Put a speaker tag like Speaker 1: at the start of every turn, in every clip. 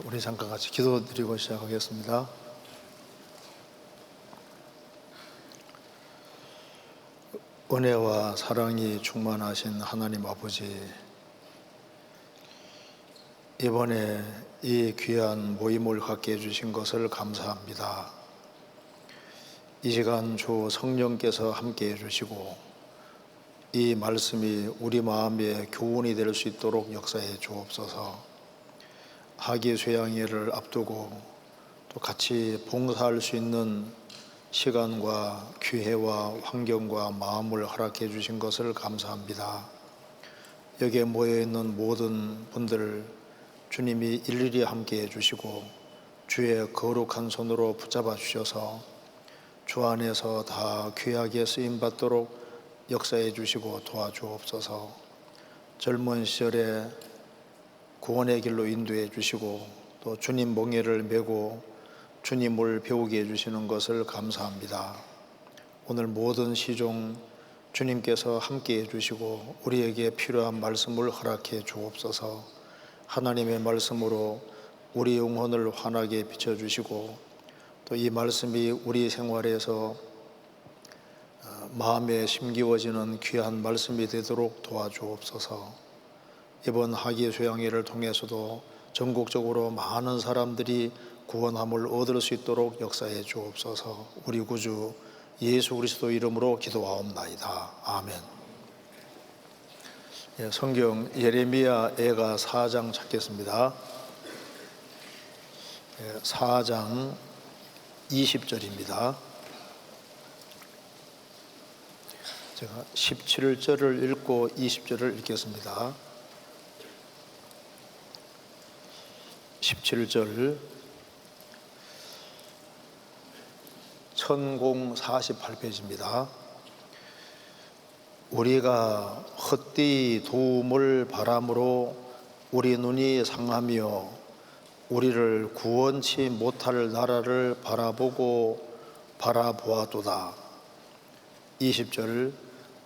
Speaker 1: 우리 잠깐 같이 기도드리고 시작하겠습니다. 은혜와 사랑이 충만하신 하나님 아버지, 이번에 이 귀한 모임을 갖게 해주신 것을 감사합니다. 이 시간 주 성령께서 함께 해주시고 이 말씀이 우리 마음에 교훈이 될 수 있도록 역사해 주옵소서. 하기 쇠양회를 앞두고 또 같이 봉사할 수 있는 시간과 기회와 환경과 마음을 허락해 주신 것을 감사합니다. 여기에 모여있는 모든 분들 주님이 일일이 함께 해주시고 주의 거룩한 손으로 붙잡아 주셔서 주 안에서 다 귀하게 쓰임받도록 역사해 주시고 도와주옵소서. 젊은 시절에 구원의 길로 인도해 주시고 또 주님 멍에를 메고 주님을 배우게 해주시는 것을 감사합니다. 오늘 모든 시종 주님께서 함께 해주시고 우리에게 필요한 말씀을 허락해 주옵소서. 하나님의 말씀으로 우리 영혼을 환하게 비춰주시고 또 이 말씀이 우리 생활에서 마음에 심기워지는 귀한 말씀이 되도록 도와주옵소서. 이번 하기 쇠양회를 통해서도 전국적으로 많은 사람들이 구원함을 얻을 수 있도록 역사해 주옵소서. 우리 구주 예수 그리스도 이름으로 기도하옵나이다. 아멘. 성경 예레미야 애가 4장 찾겠습니다. 4장 20절입니다. 제가 17절을 읽고 20절을 읽겠습니다. 17절 천공 48페이지입니다. 우리가 헛되이 도움을 바람으로 우리 눈이 상하며 우리를 구원치 못할 나라를 바라보아도다. 20절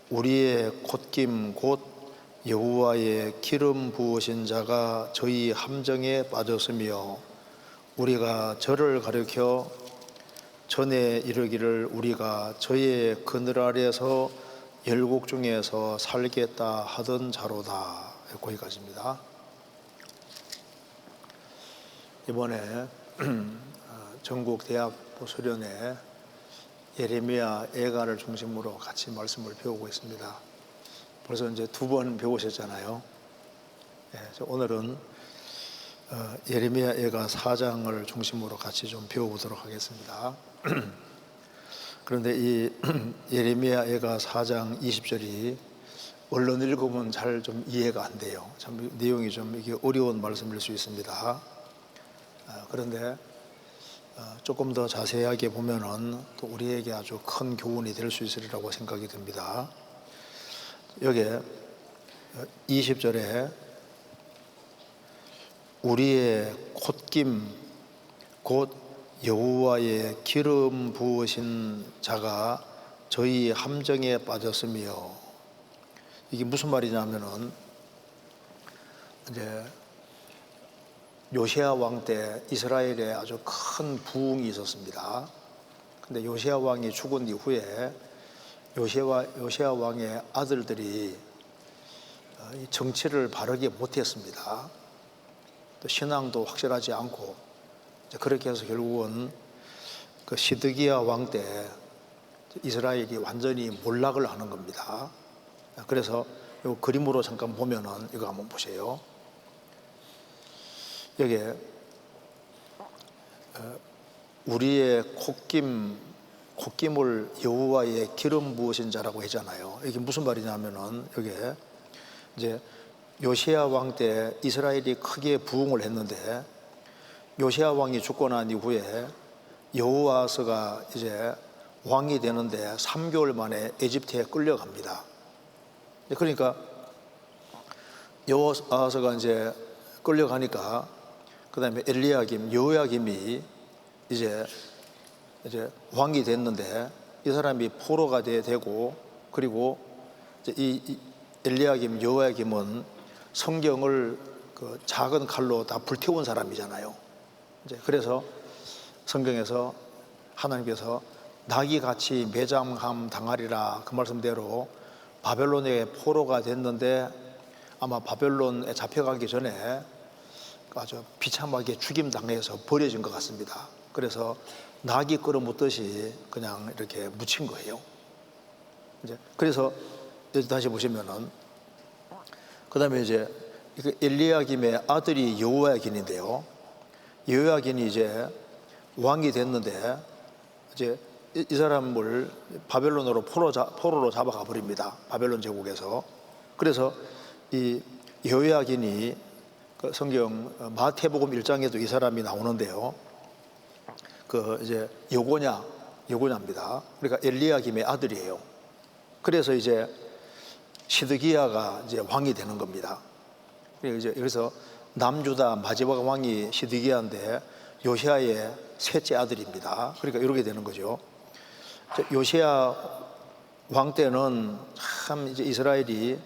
Speaker 1: 우리의 콧김 곧 여호와의 기름 부으신 자가 저희 함정에 빠졌으며 우리가 저를 가리켜 전에 이르기를 우리가 저의 그늘 아래에서 열국 중에서 살겠다 하던 자로다. 거기까지입니다. 이번에 전국 대학 수련회 예레미야 애가를 중심으로 같이 말씀을 배우고 있습니다. 벌써 이제 2번 배우셨잖아요. 오늘은 예레미야 애가 4장을 중심으로 같이 좀 배워보도록 하겠습니다. 그런데 이 예레미야 애가 4장 20절이 얼른 읽으면 잘 좀 이해가 안 돼요. 참 내용이 좀 이게 어려운 말씀일 수 있습니다. 그런데 조금 더 자세하게 보면은 또 우리에게 아주 큰 교훈이 될 수 있으리라고 생각이 듭니다. 여기 20절에 우리의 콧김 곧 여호와의 기름 부으신 자가 저희 함정에 빠졌으며, 이게 무슨 말이냐면은 이제 요시야 왕 때 이스라엘에 아주 큰 부흥이 있었습니다. 근데 요시야 왕이 죽은 이후에 요시야 왕의 아들들이 정치를 바르게 못했습니다. 또 신앙도 확실하지 않고 그렇게 해서 결국은 그 시드기야 왕 때 이스라엘이 완전히 몰락을 하는 겁니다. 그래서 이 그림으로 잠깐 보면은 이거 한번 보세요. 여기에 우리의 콧김을 여호와의 기름 부으신 자라고 하잖아요. 이게 무슨 말이냐면은 여기에 이제 요시야 왕 때 이스라엘이 크게 부흥을 했는데 요시야 왕이 죽고 난 이후에 여호와스가 이제 왕이 되는데 3개월 만에 에집트에 끌려갑니다. 그러니까 여호와스가 이제 끌려가니까 그 다음에 여호야김이 이제 왕이 됐는데 이 사람이 포로가 되고 그리고 이 엘리야김 여호야김은 성경을 그 작은 칼로 다 불태운 사람이잖아요. 이제 그래서 성경에서 하나님께서 나귀같이 매장함 당하리라 그 말씀대로 바벨론의 포로가 됐는데 아마 바벨론에 잡혀가기 전에 아주 비참하게 죽임 당해서 버려진 것 같습니다. 그래서 나귀 끌어묻듯이 그냥 이렇게 묻힌 거예요. 이제 그래서 여기 다시 보시면은 그다음에 이제 엘리야김의 아들이 여호야긴인데요. 여호야긴이 이제 왕이 됐는데 이제 이 사람을 바벨론으로 포로로 잡아가 버립니다. 바벨론 제국에서. 그래서 이 여호야긴이 그 성경 마태복음 1장에도 이 사람이 나오는데요. 그 이제 여고냐입니다. 그러니까 엘리야김의 아들이에요. 그래서 이제 시드기야가 이제 왕이 되는 겁니다. 그래서 남주다 마지막 왕이 시드기야인데 요시야의 셋째 아들입니다. 그러니까 이렇게 되는 거죠. 요시야 왕 때는 참 이제 이스라엘이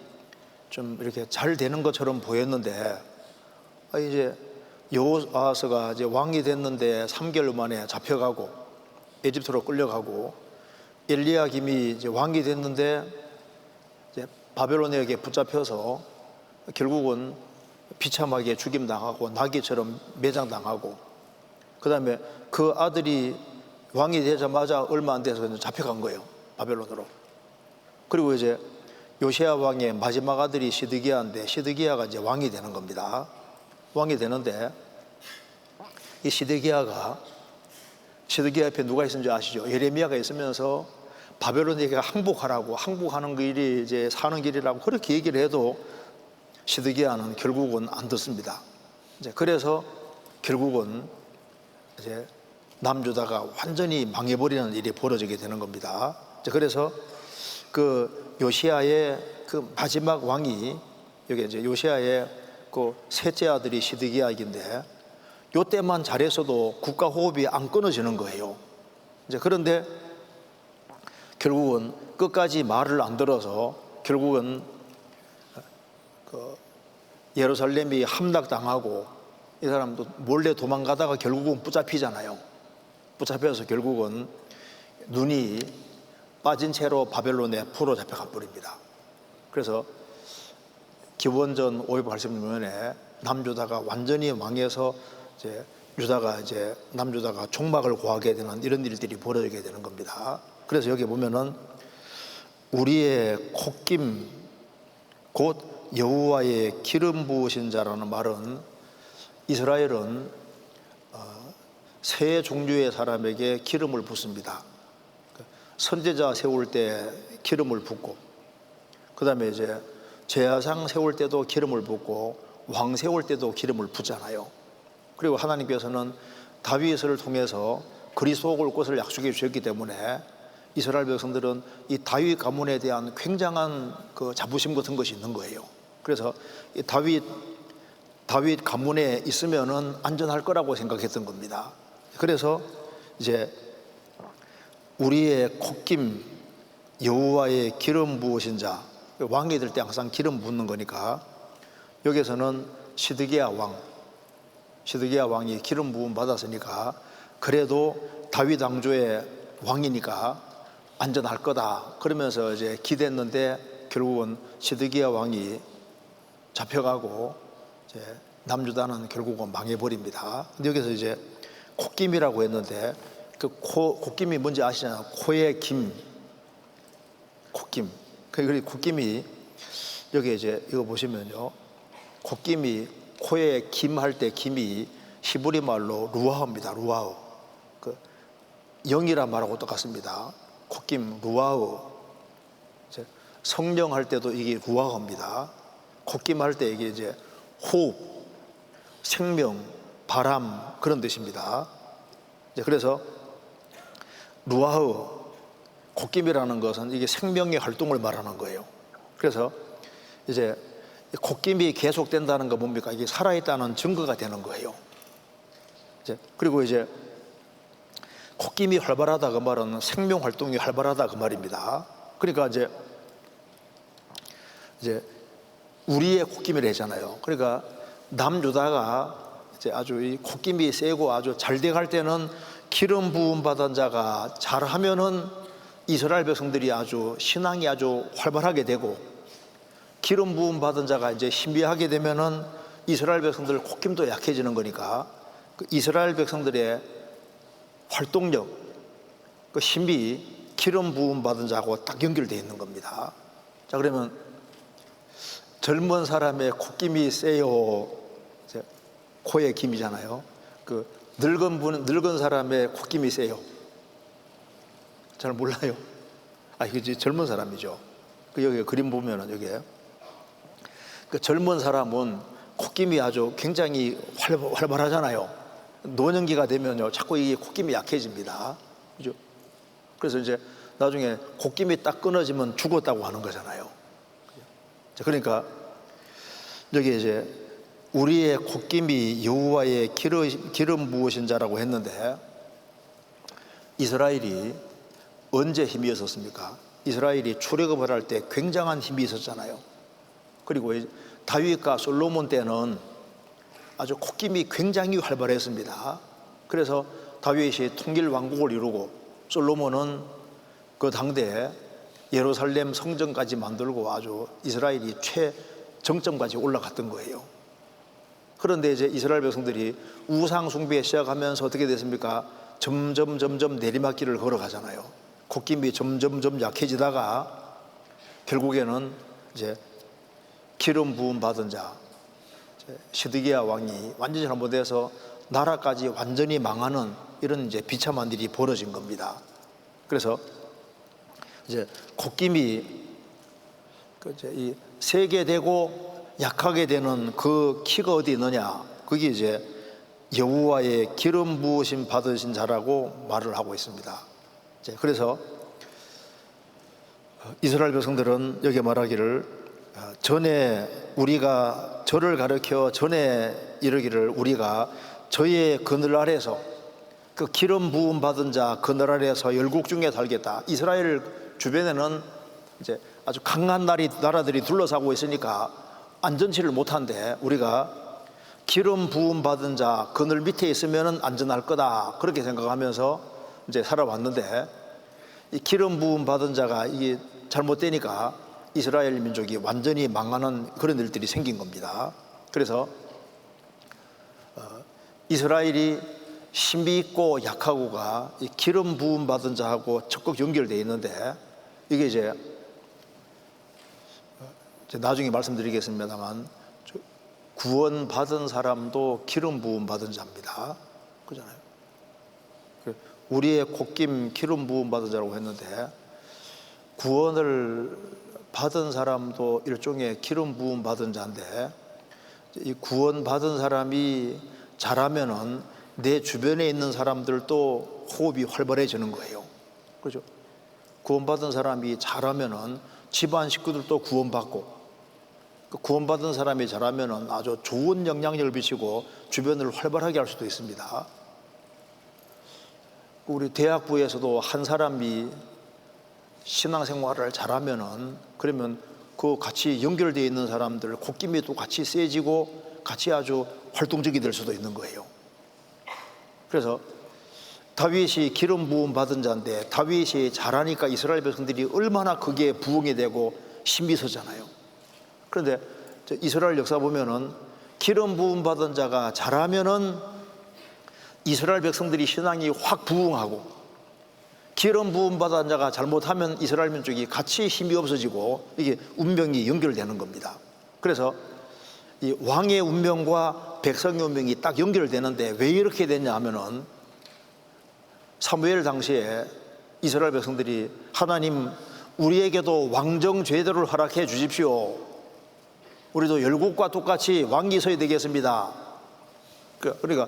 Speaker 1: 좀 이렇게 잘 되는 것처럼 보였는데 이제 여호아하스가 이제 왕이 됐는데 3개월 만에 잡혀가고 에집트로 끌려가고 엘리야김이 이제 왕이 됐는데 이제 바벨론에게 붙잡혀서 결국은 비참하게 죽임당하고 나귀처럼 매장당하고 그다음에 그 아들이 왕이 되자마자 얼마 안 돼서 잡혀간 거예요. 바벨론으로. 그리고 이제 요시야 왕의 마지막 아들이 시드기야인데 시드기야가 이제 왕이 되는 겁니다. 왕이 되는데 이 시드기야 옆에 누가 있는지 아시죠? 예레미야가 있으면서 바벨론에게 항복하라고 항복하는 길이 이제 사는 길이라고 그렇게 얘기를 해도 시드기야는 결국은 안 듣습니다. 이제 그래서 결국은 이제 남주다가 완전히 망해버리는 일이 벌어지게 되는 겁니다. 그래서 그 요시야의 그 마지막 왕이 여기 이제 요시야의 그 셋째 아들이 시드기야인데 요때만 잘했어도 국가 호흡이 안 끊어지는 거예요. 이제 그런데 결국은 끝까지 말을 안 들어서 결국은 그 예루살렘이 함락당하고 이 사람도 몰래 도망가다가 결국은 붙잡히잖아요. 붙잡혀서 결국은 눈이 빠진 채로 바벨론에 포로 잡혀가 버립니다. 그래서 기원전 580년에 남유다가 완전히 망해서 이제 남유다가 종막을 고하게 되는 이런 일들이 벌어지게 되는 겁니다. 그래서 여기 보면은 우리의 콧김 곧 여호와의 기름 부으신 자라는 말은 이스라엘은 세 종류의 사람에게 기름을 붓습니다. 선지자 세울 때 기름을 붓고 그 다음에 이제 제사장 세울 때도 기름을 붓고 왕 세울 때도 기름을 붓잖아요. 그리고 하나님께서는 다윗을 통해서 그리스도 올 것을 약속해 주셨기 때문에 이스라엘 백성들은 이 다윗 가문에 대한 굉장한 그 자부심 같은 것이 있는 거예요. 그래서 이 다윗 가문에 있으면은 안전할 거라고 생각했던 겁니다. 그래서 이제 우리의 콧김 여호와의 기름 부으신 자, 왕이 될 때 항상 기름 붓는 거니까 여기서는 시드기야 왕이 기름 부음 받았으니까 그래도 다윗 왕조의 왕이니까 안전할 거다 그러면서 이제 기댔는데 결국은 시드기야 왕이 잡혀가고 이제 남유다는 결국은 망해버립니다. 근데 여기서 이제 콧김이라고 했는데 그 콧김이 뭔지 아시잖아요. 코의 김, 콧김. 그 콧김이 여기 이제 이거 보시면요, 콧김이 코에 김 할 때 김이 히브리 말로 루아흐입니다. 루아흐. 그 영이란 말하고 똑같습니다. 콧김 루아흐. 성령 할 때도 이게 루아흐입니다. 콧김 할 때 이게 이제 호흡, 생명, 바람 그런 뜻입니다. 그래서 루아흐 콧김이라는 것은 이게 생명의 활동을 말하는 거예요. 그래서 이제 콧김이 계속된다는 거 뭡니까? 이게 살아있다는 증거가 되는 거예요. 그리고 이제 콧김이 활발하다 그 말은 생명 활동이 활발하다 그 말입니다. 그러니까 이제 우리의 콧김이라 했잖아요. 그러니까 남유다가 이제 아주 이 콧김이 세고 아주 잘 돼갈 때는 기름 부음 받은 자가 잘하면은 이스라엘 백성들이 아주 신앙이 아주 활발하게 되고, 기름 부음 받은 자가 이제 신비하게 되면은 이스라엘 백성들 콧김도 약해지는 거니까 그 이스라엘 백성들의 활동력, 그 신비, 기름 부음 받은 자하고 딱 연결되어 있는 겁니다. 자, 그러면 젊은 사람의 콧김이 세요. 코의 김이잖아요. 그 늙은 사람의 콧김이 세요. 잘 몰라요. 이게 젊은 사람이죠. 그 여기 그림 보면은 여기에 그 젊은 사람은 콧김이 아주 굉장히 활발하잖아요. 노년기가 되면요, 자꾸 이 콧김이 약해집니다. 그죠? 그래서 이제 나중에 콧김이 딱 끊어지면 죽었다고 하는 거잖아요. 그러니까 여기 이제 우리의 콧김이 여호와의 기름 부으신 자라고 했는데, 이스라엘이 언제 힘이 있었습니까? 이스라엘이 출애굽을 할 때 굉장한 힘이 있었잖아요. 그리고 다윗과 솔로몬 때는 아주 콧김이 굉장히 활발했습니다. 그래서 다윗이 통일 왕국을 이루고 솔로몬은 그 당대에 예루살렘 성전까지 만들고 아주 이스라엘이 최정점까지 올라갔던 거예요. 그런데 이제 이스라엘 백성들이 우상 숭배에 시작하면서 어떻게 됐습니까? 점점 내리막길을 걸어가잖아요. 콧김이 점점 약해지다가 결국에는 이제 기름 부음 받은 자 시드기야 왕이 완전히 잘못돼서 나라까지 완전히 망하는 이런 이제 비참한 일이 벌어진 겁니다. 그래서 이제 콧김이 이제 이 세게 되고 약하게 되는 그 키가 어디 있느냐? 그게 이제 여호와의 기름 부으심 받으신 자라고 말을 하고 있습니다. 그래서 이스라엘 백성들은 여기 말하기를, 전에 우리가 저를 가르쳐 전에 이르기를 우리가 저의 그늘 아래서, 그 기름 부음 받은 자 그늘 아래서 열국 중에 살겠다. 이스라엘 주변에는 이제 아주 강한 나라들이 둘러싸고 있으니까 안전치를 못한데, 우리가 기름 부음 받은 자 그늘 밑에 있으면 안전할 거다, 그렇게 생각하면서 이제 살아왔는데, 이 기름 부음 받은 자가 이게 잘못되니까 이스라엘 민족이 완전히 망하는 그런 일들이 생긴 겁니다. 그래서 이스라엘이 신비 있고 약하고가 이 기름 부음 받은 자하고 적극 연결되어 있는데, 이게 이제 나중에 말씀드리겠습니다만 구원 받은 사람도 기름 부음 받은 자입니다. 그잖아요. 우리의 콧김 기름 부음 받은 자라고 했는데, 구원을 받은 사람도 일종의 기름 부음 받은 자인데, 이 구원 받은 사람이 잘하면은 내 주변에 있는 사람들도 호흡이 활발해지는 거예요. 그렇죠? 구원받은 사람이 잘하면은 집안 식구들도 구원받고, 구원받은 사람이 잘하면은 아주 좋은 영향력을 미치고 주변을 활발하게 할 수도 있습니다. 우리 대학부에서도 한 사람이 신앙생활을 잘하면은, 그러면 그 같이 연결되어 있는 사람들 콧김이 또 같이 세지고 같이 아주 활동적이 될 수도 있는 거예요. 그래서 다윗이 기름 부음 받은 자인데, 다윗이 잘하니까 이스라엘 백성들이 얼마나 그게 부흥이 되고 힘이 서잖아요. 그런데 이스라엘 역사 보면은 기름 부음 받은 자가 잘하면은 이스라엘 백성들이 신앙이 확 부흥하고, 기름 부음 받은 자가 잘못하면 이스라엘 민족이 같이 힘이 없어지고, 이게 운명이 연결되는 겁니다. 그래서 이 왕의 운명과 백성의 운명이 딱 연결되는데, 왜 이렇게 됐냐 하면은 사무엘 당시에 이스라엘 백성들이 하나님, 우리에게도 왕정 제도를 허락해 주십시오. 우리도 열국과 똑같이 왕이 서야 되겠습니다. 그러니까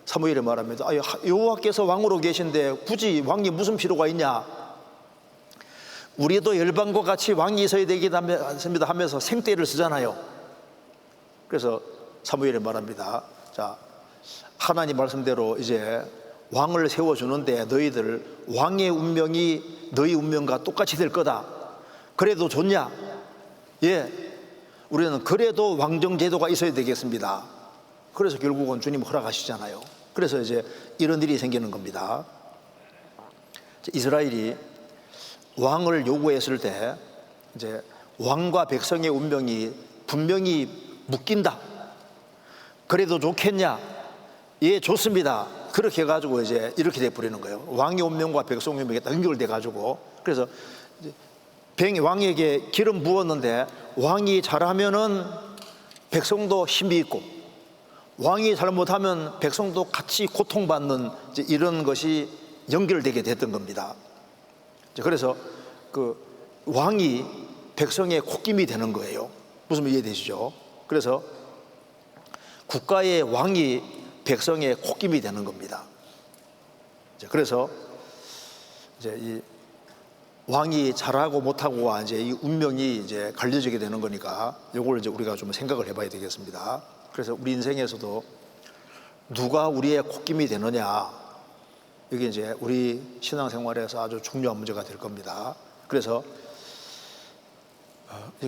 Speaker 1: 사무엘이 말합니다. 여호와께서 왕으로 계신데 굳이 왕이 무슨 필요가 있냐? 우리도 열방과 같이 왕이 서야 되겠습니다 하면서 생떼를 쓰잖아요. 그래서 사무엘이 말합니다. 자, 하나님 말씀대로 이제 왕을 세워주는데 너희들 왕의 운명이 너희 운명과 똑같이 될 거다. 그래도 좋냐? 예, 우리는 그래도 왕정 제도가 있어야 되겠습니다. 그래서 결국은 주님 허락하시잖아요. 그래서 이제 이런 일이 생기는 겁니다. 이스라엘이 왕을 요구했을 때 이제 왕과 백성의 운명이 분명히 묶인다. 그래도 좋겠냐? 예, 좋습니다. 그렇게 해가지고 이제 이렇게 돼버리는 거예요. 왕의 운명과 백성의 운명이 딱 연결돼가지고. 그래서 왕에게 기름 부었는데 왕이 잘하면은 백성도 힘이 있고, 왕이 잘못하면 백성도 같이 고통받는 이제 이런 것이 연결되게 됐던 겁니다. 그래서 그 왕이 백성의 콧김이 되는 거예요. 무슨 이해되시죠? 그래서 국가의 왕이 백성의 콧김이 되는 겁니다. 그래서 이제 이 왕이 잘하고 못하고와 이제 이 운명이 이제 갈려지게 되는 거니까 이걸 이제 우리가 좀 생각을 해봐야 되겠습니다. 그래서 우리 인생에서도 누가 우리의 콧김이 되느냐, 이게 이제 우리 신앙생활에서 아주 중요한 문제가 될 겁니다. 그래서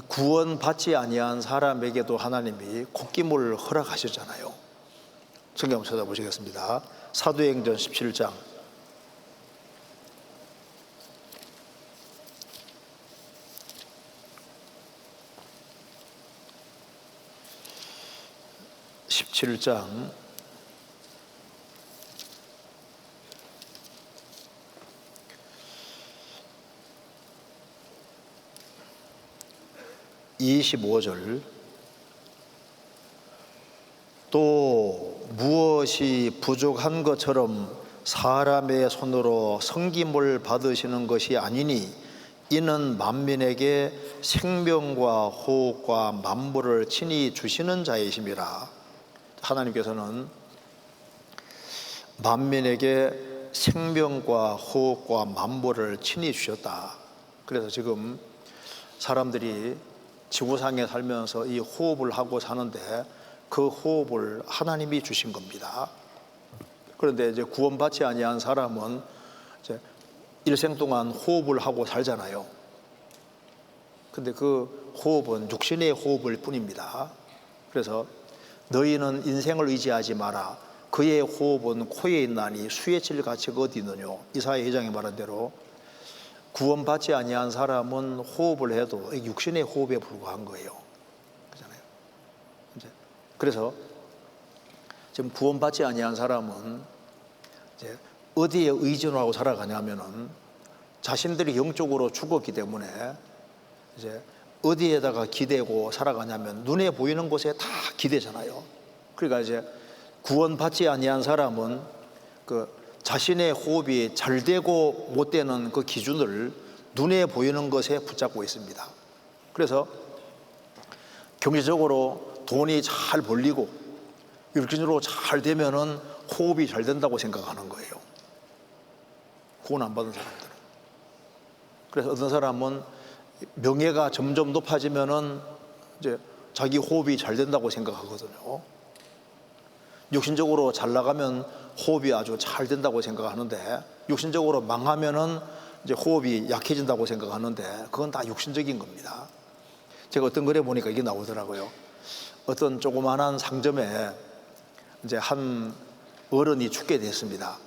Speaker 1: 구원받지 아니한 사람에게도 하나님이 콧김을 허락하셨잖아요. 성경 한번 찾아보시겠습니다. 사도행전 17장 17장 25절 또 무엇이 부족한 것처럼 사람의 손으로 섬김을 받으시는 것이 아니니 이는 만민에게 생명과 호흡과 만물을 친히 주시는 자이심이라. 하나님께서는 만민에게 생명과 호흡과 만물을 친히 주셨다. 그래서 지금 사람들이 지구상에 살면서 이 호흡을 하고 사는데 그 호흡을 하나님이 주신 겁니다. 그런데 이제 구원받지 아니한 사람은 이제 일생 동안 호흡을 하고 살잖아요. 근데 그 호흡은 육신의 호흡일 뿐입니다. 그래서 너희는 인생을 의지하지 마라. 그의 호흡은 코에 있나니 수에 칠 가치가 어디 있느뇨. 이사야 2장에 말한 대로 구원받지 아니한 사람은 호흡을 해도 육신의 호흡에 불과한 거예요. 그렇잖아요. 이제 그래서 지금 구원받지 아니한 사람은 이제 어디에 의존하고 살아가냐면은 자신들이 영적으로 죽었기 때문에 이제 어디에다가 기대고 살아가냐면 눈에 보이는 곳에 다 기대잖아요. 그러니까 이제 구원받지 아니한 사람은 그 자신의 호흡이 잘 되고 못 되는 그 기준을 눈에 보이는 것에 붙잡고 있습니다. 그래서 경제적으로 돈이 잘 벌리고 율기적으로 잘 되면은 호흡이 잘 된다고 생각하는 거예요. 구원 안 받은 사람들은. 그래서 어떤 사람은 명예가 점점 높아지면은 이제 자기 호흡이 잘 된다고 생각하거든요. 육신적으로 잘 나가면 호흡이 아주 잘 된다고 생각하는데 육신적으로 망하면은 이제 호흡이 약해진다고 생각하는데 그건 다 육신적인 겁니다. 제가 어떤 글에 보니까 이게 나오더라고요. 어떤 조그만한 상점에 이제 한 어른이 죽게 됐습니다.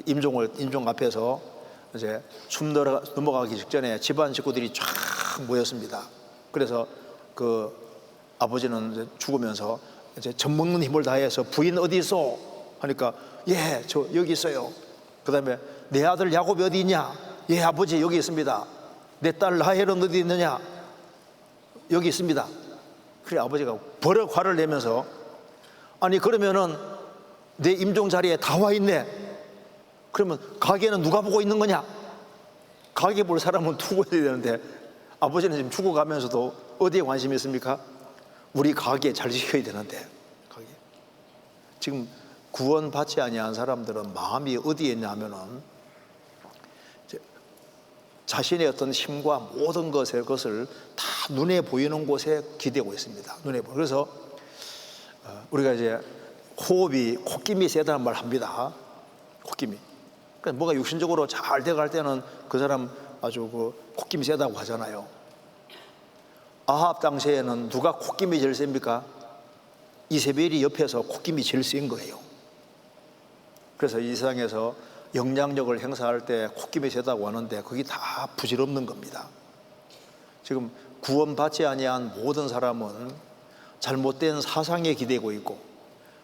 Speaker 1: 임종 앞에서 이제 숨 넘어가기 직전에 집안 식구들이 쫙 모였습니다. 그래서 그 아버지는 이제 죽으면서 이제 젖먹는 힘을 다해서 부인 어디 있어? 하니까 예, 저 여기 있어요. 그 다음에 내 아들 야곱이 어디 있냐? 예, 아버지 여기 있습니다. 내 딸 라헬은 어디 있느냐? 여기 있습니다. 그래 아버지가 버럭 화를 내면서 아니 그러면은 내 임종 자리에 다 와 있네. 그러면 가게는 누가 보고 있는 거냐? 가게 볼 사람은 두고 있어야 되는데 아버지는 지금 죽어가면서도 어디에 관심이 있습니까? 우리 가게 잘 지켜야 되는데 가게. 지금 구원받지 아니한 사람들은 마음이 어디에 있냐면은 자신의 어떤 힘과 모든 것을 다 눈에 보이는 곳에 기대고 있습니다. 눈에 보여. 그래서 우리가 이제 호흡이 콧김이 세다는 말 합니다. 콧김이. 그러니까 뭐가 육신적으로 잘 돼갈 때는 그 사람 아주 그 콧김이 세다고 하잖아요. 아합 당시에는 누가 콧김이 제일 셉니까? 이세벨이 옆에서 콧김이 제일 센 거예요. 그래서 이 세상에서 영향력을 행사할 때 콧김이 세다고 하는데 그게 다 부질없는 겁니다. 지금 구원받지 아니한 모든 사람은 잘못된 사상에 기대고 있고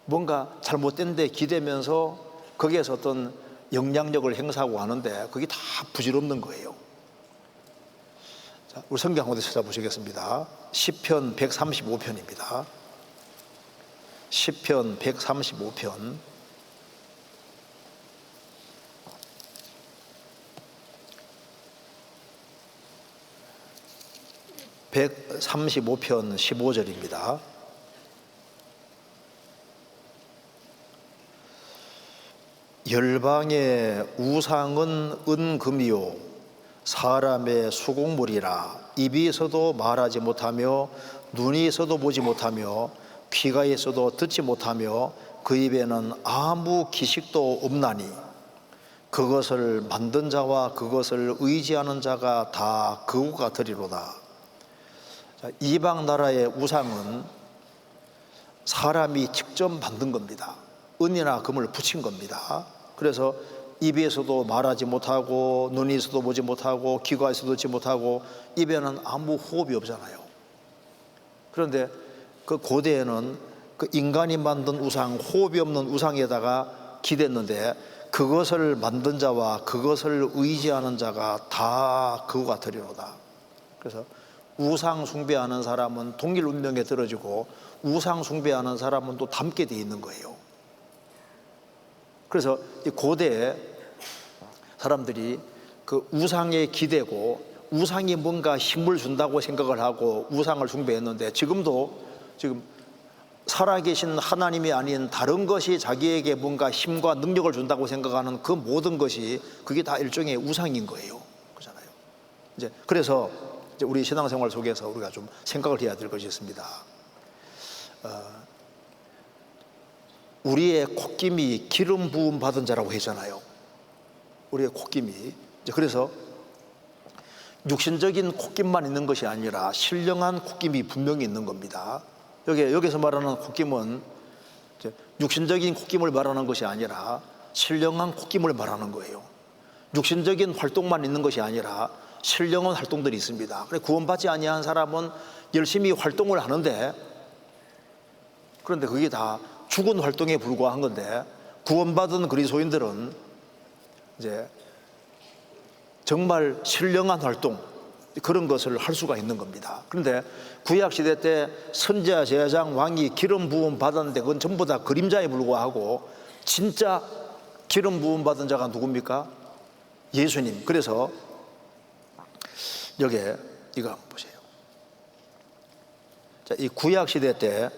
Speaker 1: 뭔가 잘못된 데 기대면서 거기에서 어떤 영향력을 행사하고 하는데 그게 다 부질없는 거예요. 자, 우리 성경 한번 찾아보시겠습니다. 시편 135편입니다. 시편 135편 135편 15절입니다. 열방의 우상은 은금이요 사람의 수공물이라. 입이 있어도 말하지 못하며 눈이 있어도 보지 못하며 귀가 있어도 듣지 못하며 그 입에는 아무 기식도 없나니 그것을 만든 자와 그것을 의지하는 자가 다 그우가 되리로다. 이방 나라의 우상은 사람이 직접 만든 겁니다. 은이나 금을 붙인 겁니다. 그래서 입에서도 말하지 못하고 눈이 있어도 보지 못하고 귀가 있어도 듣지 못하고 입에는 아무 호흡이 없잖아요. 그런데 그 고대에는 그 인간이 만든 우상, 호흡이 없는 우상에다가 기댔는데 그것을 만든 자와 그것을 의지하는 자가 다 그거가 되리로다. 그래서 우상 숭배하는 사람은 동일 운명에 들어지고 우상 숭배하는 사람은 또 닮게 돼 있는 거예요. 그래서 이 고대에 사람들이 그 우상에 기대고 우상이 뭔가 힘을 준다고 생각을 하고 우상을 숭배했는데 지금도 지금 살아계신 하나님이 아닌 다른 것이 자기에게 뭔가 힘과 능력을 준다고 생각하는 그 모든 것이 그게 다 일종의 우상인 거예요. 그렇잖아요. 이제 그래서 이제 우리 신앙생활 속에서 우리가 좀 생각을 해야 될 것이 있습니다. 우리의 콧김이 기름 부음 받은 자라고 했잖아요. 우리의 콧김이. 그래서 육신적인 콧김만 있는 것이 아니라 신령한 콧김이 분명히 있는 겁니다. 여기서 말하는 콧김은 육신적인 콧김을 말하는 것이 아니라 신령한 콧김을 말하는 거예요. 육신적인 활동만 있는 것이 아니라 신령한 활동들이 있습니다. 구원받지 아니한 사람은 열심히 활동을 하는데 그런데 그게 다 죽은 활동에 불과한 건데 구원받은 그리스도인들은 이제 정말 신령한 활동 그런 것을 할 수가 있는 겁니다. 그런데 구약시대 때 선지자, 제사장, 왕이 기름 부음 받았는데 그건 전부 다 그림자에 불과하고 진짜 기름 부음 받은 자가 누굽니까? 예수님. 그래서 여기에 이거 한번 보세요. 자, 이 구약시대 때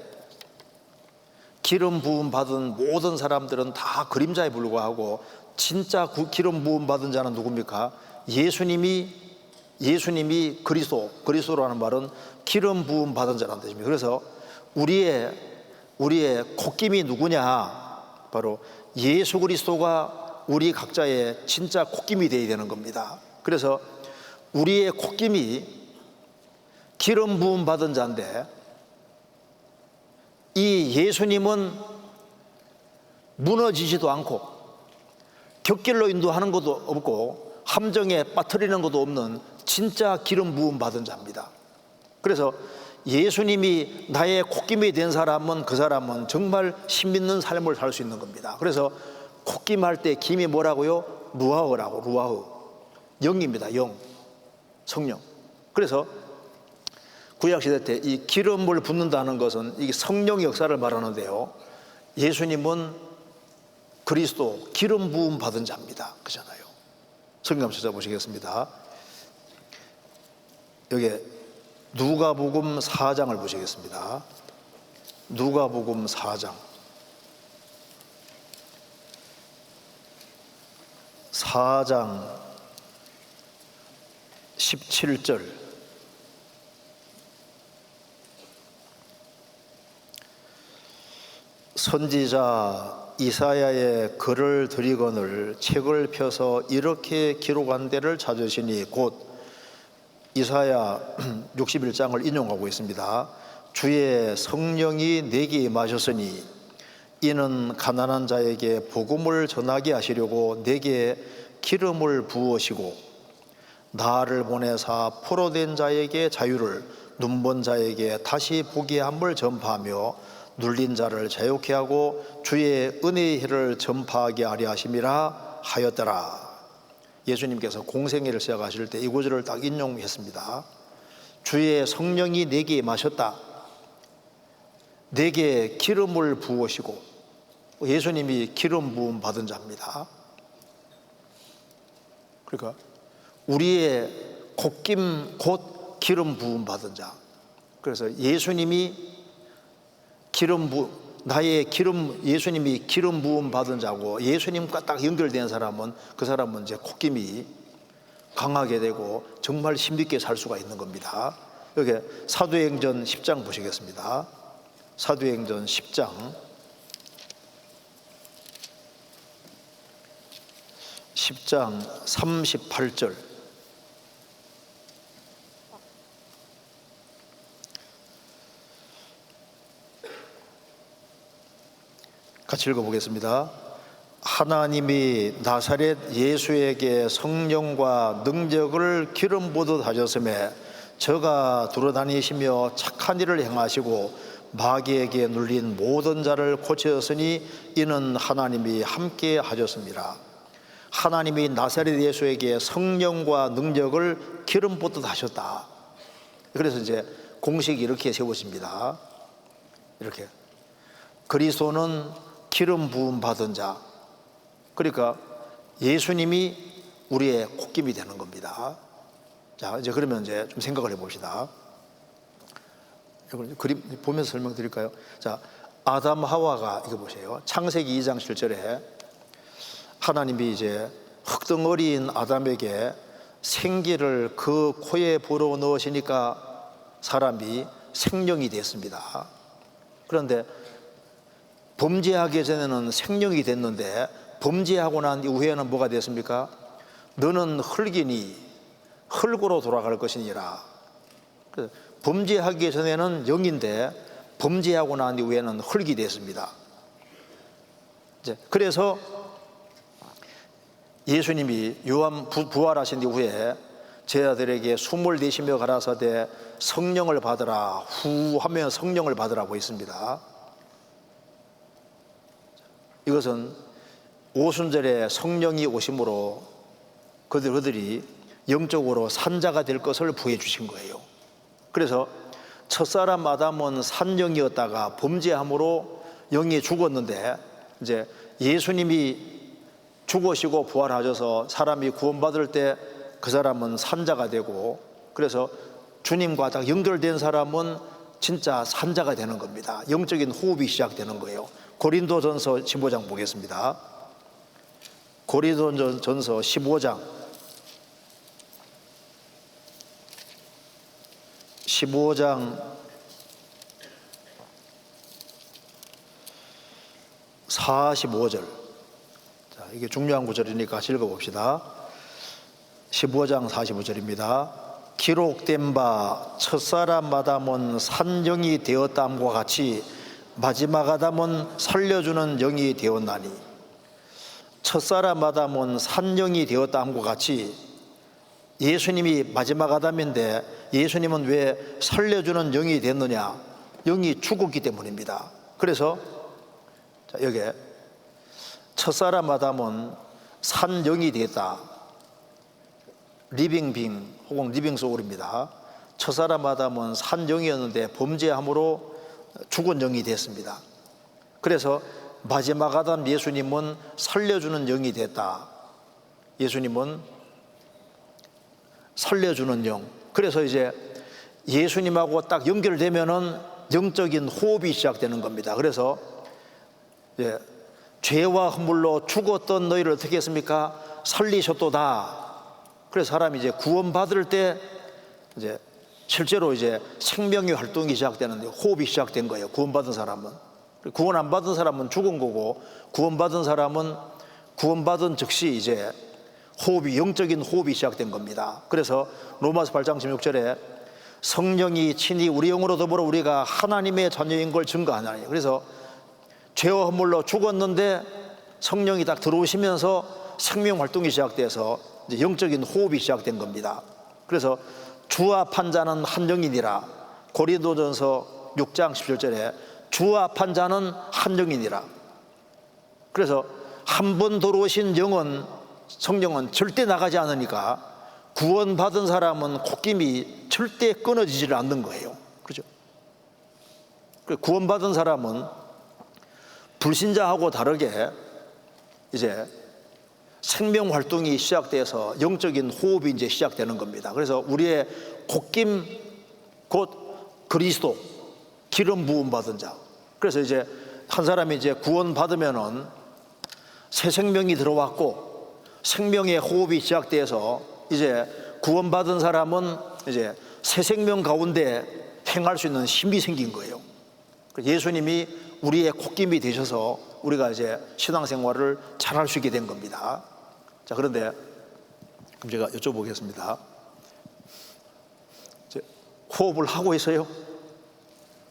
Speaker 1: 기름 부음 받은 모든 사람들은 다 그림자에 불과하고 진짜 기름 부음 받은 자는 누굽니까? 예수님이 그리스도라는 말은 기름 부음 받은 자라는 뜻입니다. 그래서 우리의 콧김이 누구냐? 바로 예수 그리스도가 우리 각자의 진짜 콧김이 되어야 되는 겁니다. 그래서 우리의 콧김이 기름 부음 받은 자인데 이 예수님은 무너지지도 않고 곁길로 인도하는 것도 없고 함정에 빠뜨리는 것도 없는 진짜 기름 부음 받은 자입니다. 그래서 예수님이 나의 콧김이 된 사람은 그 사람은 정말 힘있는 삶을 살 수 있는 겁니다. 그래서 콧김할 때 김이 뭐라고요? 루아흐라고. 루아흐 영입니다. 영, 성령. 그래서 구약시대 때 이 기름을 붓는다는 것은 이게 성령의 역사를 말하는데요, 예수님은 그리스도 기름 부음 받은 자입니다. 그잖아요. 성경 한번 찾아보시겠습니다. 여기 누가복음 4장을 보시겠습니다. 누가복음 4장 17절 선지자 이사야의 글을 들이거늘 책을 펴서 이렇게 기록한 데를 찾으시니 곧 이사야 61장을 인용하고 있습니다. 주의 성령이 내게 임하셨으니 이는 가난한 자에게 복음을 전하게 하시려고 내게 기름을 부으시고 나를 보내사 포로된 자에게 자유를, 눈먼 자에게 다시 보게 함을 전파하며 눌린 자를 자유케 하고 주의 은혜의 해를 전파하게 하려 하심이라 하였더라. 예수님께서 공생애를 시작하실 때 이 구절을 딱 인용했습니다. 주의 성령이 내게 임하셨다. 내게 기름을 부으시고, 예수님이 기름 부음 받은 자입니다. 그러니까 우리의 콧김 곧 기름 부음 받은 자. 그래서 예수님이 예수님이 기름 부음 받은 자고 예수님과 딱 연결된 사람은 그 사람은 이제 콧김이 강하게 되고 정말 힘있게 살 수가 있는 겁니다. 여기 사도행전 10장 보시겠습니다. 사도행전 10장 38절. 같이 읽어보겠습니다. 하나님이 나사렛 예수에게 성령과 능력을 기름 부듯 하셨음에 저가 두루다니시며 착한 일을 행하시고 마귀에게 눌린 모든 자를 고치셨으니 이는 하나님이 함께 하셨습니다. 하나님이 나사렛 예수에게 성령과 능력을 기름 부듯 하셨다. 그래서 이제 공식이 이렇게 세워집니다. 이렇게 그리스도는 기름 부음 받은 자. 그러니까 예수님이 우리의 콧김이 되는 겁니다. 자, 이제 그러면 이제 좀 생각을 해봅시다. 이걸 그림 보면서 설명드릴까요? 자, 아담 하와가 이거 보세요. 창세기 2장 7절에 하나님이 이제 흙덩어리인 아담에게 생기를 그 코에 불어 넣으시니까 사람이 생명이 됐습니다. 그런데 범죄하기 전에는 생명이 됐는데 범죄하고 난 이후에는 뭐가 됐습니까? 너는 흙이니 흙으로 돌아갈 것이니라. 범죄하기 전에는 영인데 범죄하고 난 이후에는 흙이 됐습니다. 그래서 예수님이 요한 부활하신 이후에 제자들에게 숨을 내쉬며 가라사대 성령을 받으라 후 하면 성령을 받으라고 했습니다. 이것은 오순절에 성령이 오심으로 그들이 영적으로 산자가 될 것을 부해 주신 거예요. 그래서 첫사람 아담은 산영이었다가 범죄함으로 영이 죽었는데 이제 예수님이 죽으시고 부활하셔서 사람이 구원받을 때 그 사람은 산자가 되고, 그래서 주님과 딱 연결된 사람은 진짜 산자가 되는 겁니다. 영적인 호흡이 시작되는 거예요. 고린도전서 15장 보겠습니다. 고린도전서 15장 45절. 자, 이게 중요한 구절이니까 같이 읽어봅시다. 15장 45절입니다. 기록된 바 첫사람 아담은 산영이 되었다함과 같이 마지막 아담은 살려주는 영이 되었나니. 첫사람 아담은 산영이 되었다함과 같이 예수님이 마지막 아담인데 예수님은 왜 살려주는 영이 됐느냐? 영이 죽었기 때문입니다. 그래서 여기 첫사람 아담은 산영이 되었다. 리빙 혹은 리빙 소울입니다. 첫사람 아담은 산영이었는데 범죄함으로 죽은 영이 됐습니다. 그래서 마지막 아담 예수님은 살려주는 영이 됐다. 예수님은 살려주는 영. 그래서 이제 예수님하고 딱 연결되면은 영적인 호흡이 시작되는 겁니다. 그래서 죄와 허물로 죽었던 너희를 어떻게 했습니까? 살리셨도다. 그래서 사람이 이제 구원받을 때 이제 실제로 이제 생명의 활동이 시작되는데 호흡이 시작된 거예요. 구원받은 사람은. 구원 안 받은 사람은 죽은 거고, 구원받은 사람은 구원받은 즉시 이제 호흡이, 영적인 호흡이 시작된 겁니다. 그래서 로마서 8장 16절에 성령이 친히 우리 영으로 더불어 우리가 하나님의 자녀인 걸 증거하나니. 그래서 죄와 허물로 죽었는데 성령이 딱 들어오시면서 생명 활동이 시작돼서 이제 영적인 호흡이 시작된 겁니다. 그래서 주와 판자는 한 영이니라. 고린도전서 6장 17절에 주와 판자는 한 영이니라. 그래서 한 번 들어오신 영은, 성령은 절대 나가지 않으니까 구원받은 사람은 콧김이 절대 끊어지질 않는 거예요. 그렇죠? 구원받은 사람은 불신자하고 다르게 이제 생명 활동이 시작돼서 영적인 호흡이 이제 시작되는 겁니다. 그래서 우리의 콧김 곧 그리스도, 기름 부음 받은 자. 그래서 이제 한 사람이 이제 구원받으면은 새 생명이 들어왔고 생명의 호흡이 시작돼서 이제 구원받은 사람은 이제 새 생명 가운데 행할 수 있는 힘이 생긴 거예요. 예수님이 우리의 콧김이 되셔서 우리가 이제 신앙생활을 잘할 수 있게 된 겁니다. 자, 그런데 그럼 제가 여쭤보겠습니다. 이제 호흡을 하고 있어요?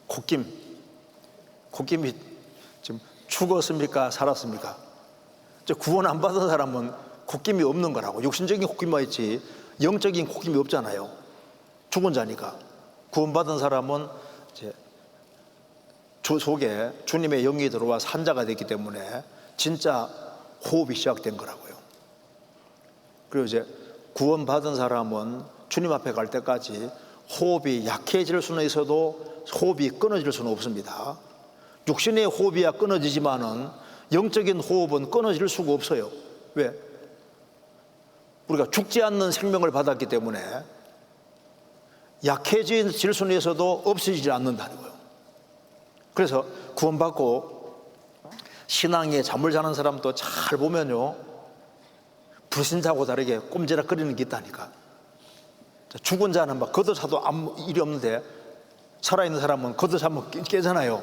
Speaker 1: 콧김이 지금 죽었습니까? 살았습니까? 구원 안 받은 사람은 콧김이 없는 거라고. 육신적인 콧김만 있지 영적인 콧김이 없잖아요. 죽은 자니까. 구원받은 사람은 이제 주 속에 주님의 영이 들어와 산자가 됐기 때문에 진짜 호흡이 시작된 거라고요. 그리고 이제 구원받은 사람은 주님 앞에 갈 때까지 호흡이 약해질 수는 있어도 호흡이 끊어질 수는 없습니다. 육신의 호흡이야 끊어지지만은 영적인 호흡은 끊어질 수가 없어요. 왜? 우리가 죽지 않는 생명을 받았기 때문에 약해질 수는 있어도 없어지지 않는다는 거예요. 그래서 구원받고 신앙에 잠을 자는 사람도 잘 보면요, 불신자하고 다르게 꼼지락거리는 게 있다니까. 죽은 자는 막 걷어차도 아무 일이 없는데 살아있는 사람은 걷어차면 깨잖아요.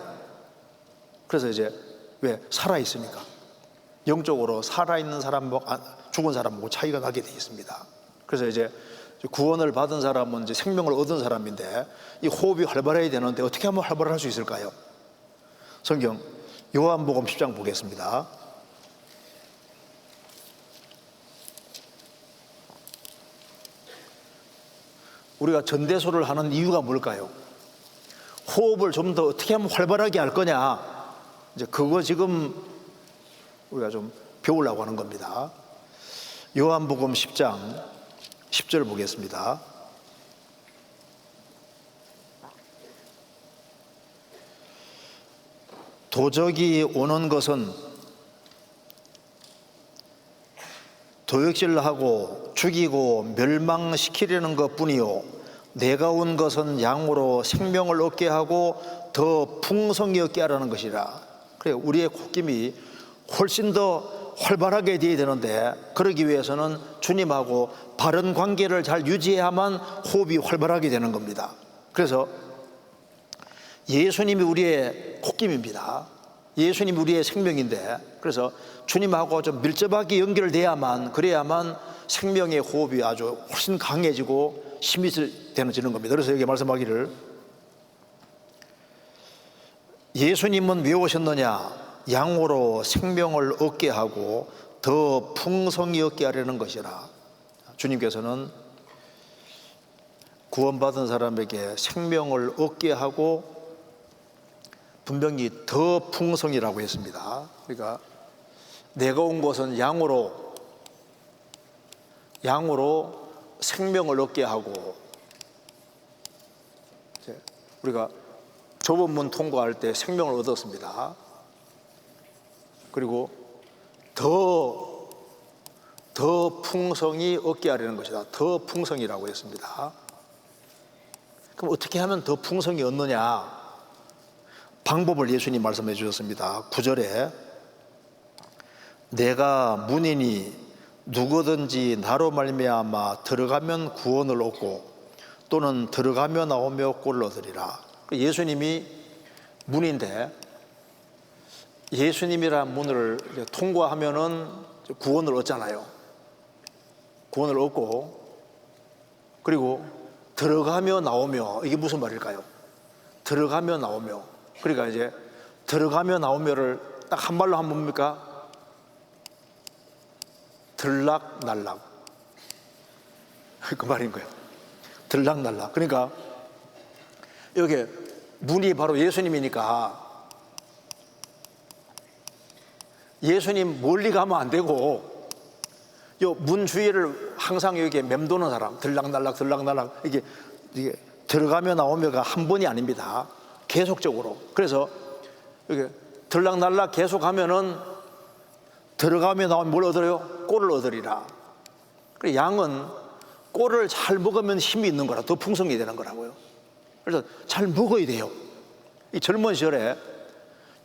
Speaker 1: 그래서 이제 왜? 살아있으니까. 영적으로 살아있는 사람하고 죽은 사람하고 차이가 나게 되어 있습니다. 그래서 이제 구원을 받은 사람은 이제 생명을 얻은 사람인데 이 호흡이 활발해야 되는데 어떻게 하면 활발할 수 있을까요? 성경 요한복음 10장 보겠습니다. 우리가 전대소를 하는 이유가 뭘까요? 호흡을 좀 더 어떻게 하면 활발하게 할 거냐, 이제 그거 지금 우리가 좀 배우려고 하는 겁니다. 요한복음 10장 10절 보겠습니다. 도적이 오는 것은 도역질하고 죽이고 멸망시키려는 것뿐이요 내가 온 것은 양으로 생명을 얻게 하고 더 풍성히 얻게 하라는 것이라. 그래, 우리의 콧김이 훨씬 더 활발하게 되어야 되는데 그러기 위해서는 주님하고 바른 관계를 잘 유지해야만 호흡이 활발하게 되는 겁니다. 그래서 예수님이 우리의 콧김입니다. 예수님이 우리의 생명인데, 그래서 주님하고 좀 밀접하게 연결돼야만, 그래야만 생명의 호흡이 아주 훨씬 강해지고 힘이 되는 겁니다. 그래서 여기 말씀하기를 예수님은 왜 오셨느냐? 양으로 생명을 얻게 하고 더 풍성히 얻게 하려는 것이라. 주님께서는 구원받은 사람에게 생명을 얻게 하고 분명히 더 풍성이라고 했습니다. 그러니까 내가 온 것은 양으로 생명을 얻게 하고, 우리가 좁은 문 통과할 때 생명을 얻었습니다. 그리고 더 풍성히 얻게 하려는 것이다. 더 풍성이라고 했습니다. 그럼 어떻게 하면 더 풍성히 얻느냐? 방법을 예수님 말씀해 주셨습니다. 9절에 내가 문이니 누구든지 나로 말미암아 들어가면 구원을 얻고 또는 들어가며 나오며 꼴을 얻으리라. 예수님이 문인데 예수님이란 문을 통과하면은 구원을 얻잖아요. 구원을 얻고, 그리고 들어가며 나오며, 이게 무슨 말일까요? 들어가며 나오며. 그러니까 이제 들어가며 나오며를 딱 한 말로 하면 뭡니까? 들락날락. 그 말인 거예요. 들락날락. 그러니까 여기 문이 바로 예수님이니까 예수님 멀리 가면 안 되고 요 문 주위를 항상 여기 맴도는 사람, 들락날락 들락날락, 이게 들어가며 나오며가 한 번이 아닙니다. 계속적으로. 그래서 여기 들락날락 계속 하면은 들어가며 나오면 뭘 얻어요? 꼴을 얻으리라. 그래서 양은 꼴을 잘 먹으면 힘이 있는 거라, 더 풍성이 되는 거라고요. 그래서 잘 먹어야 돼요. 이 젊은 시절에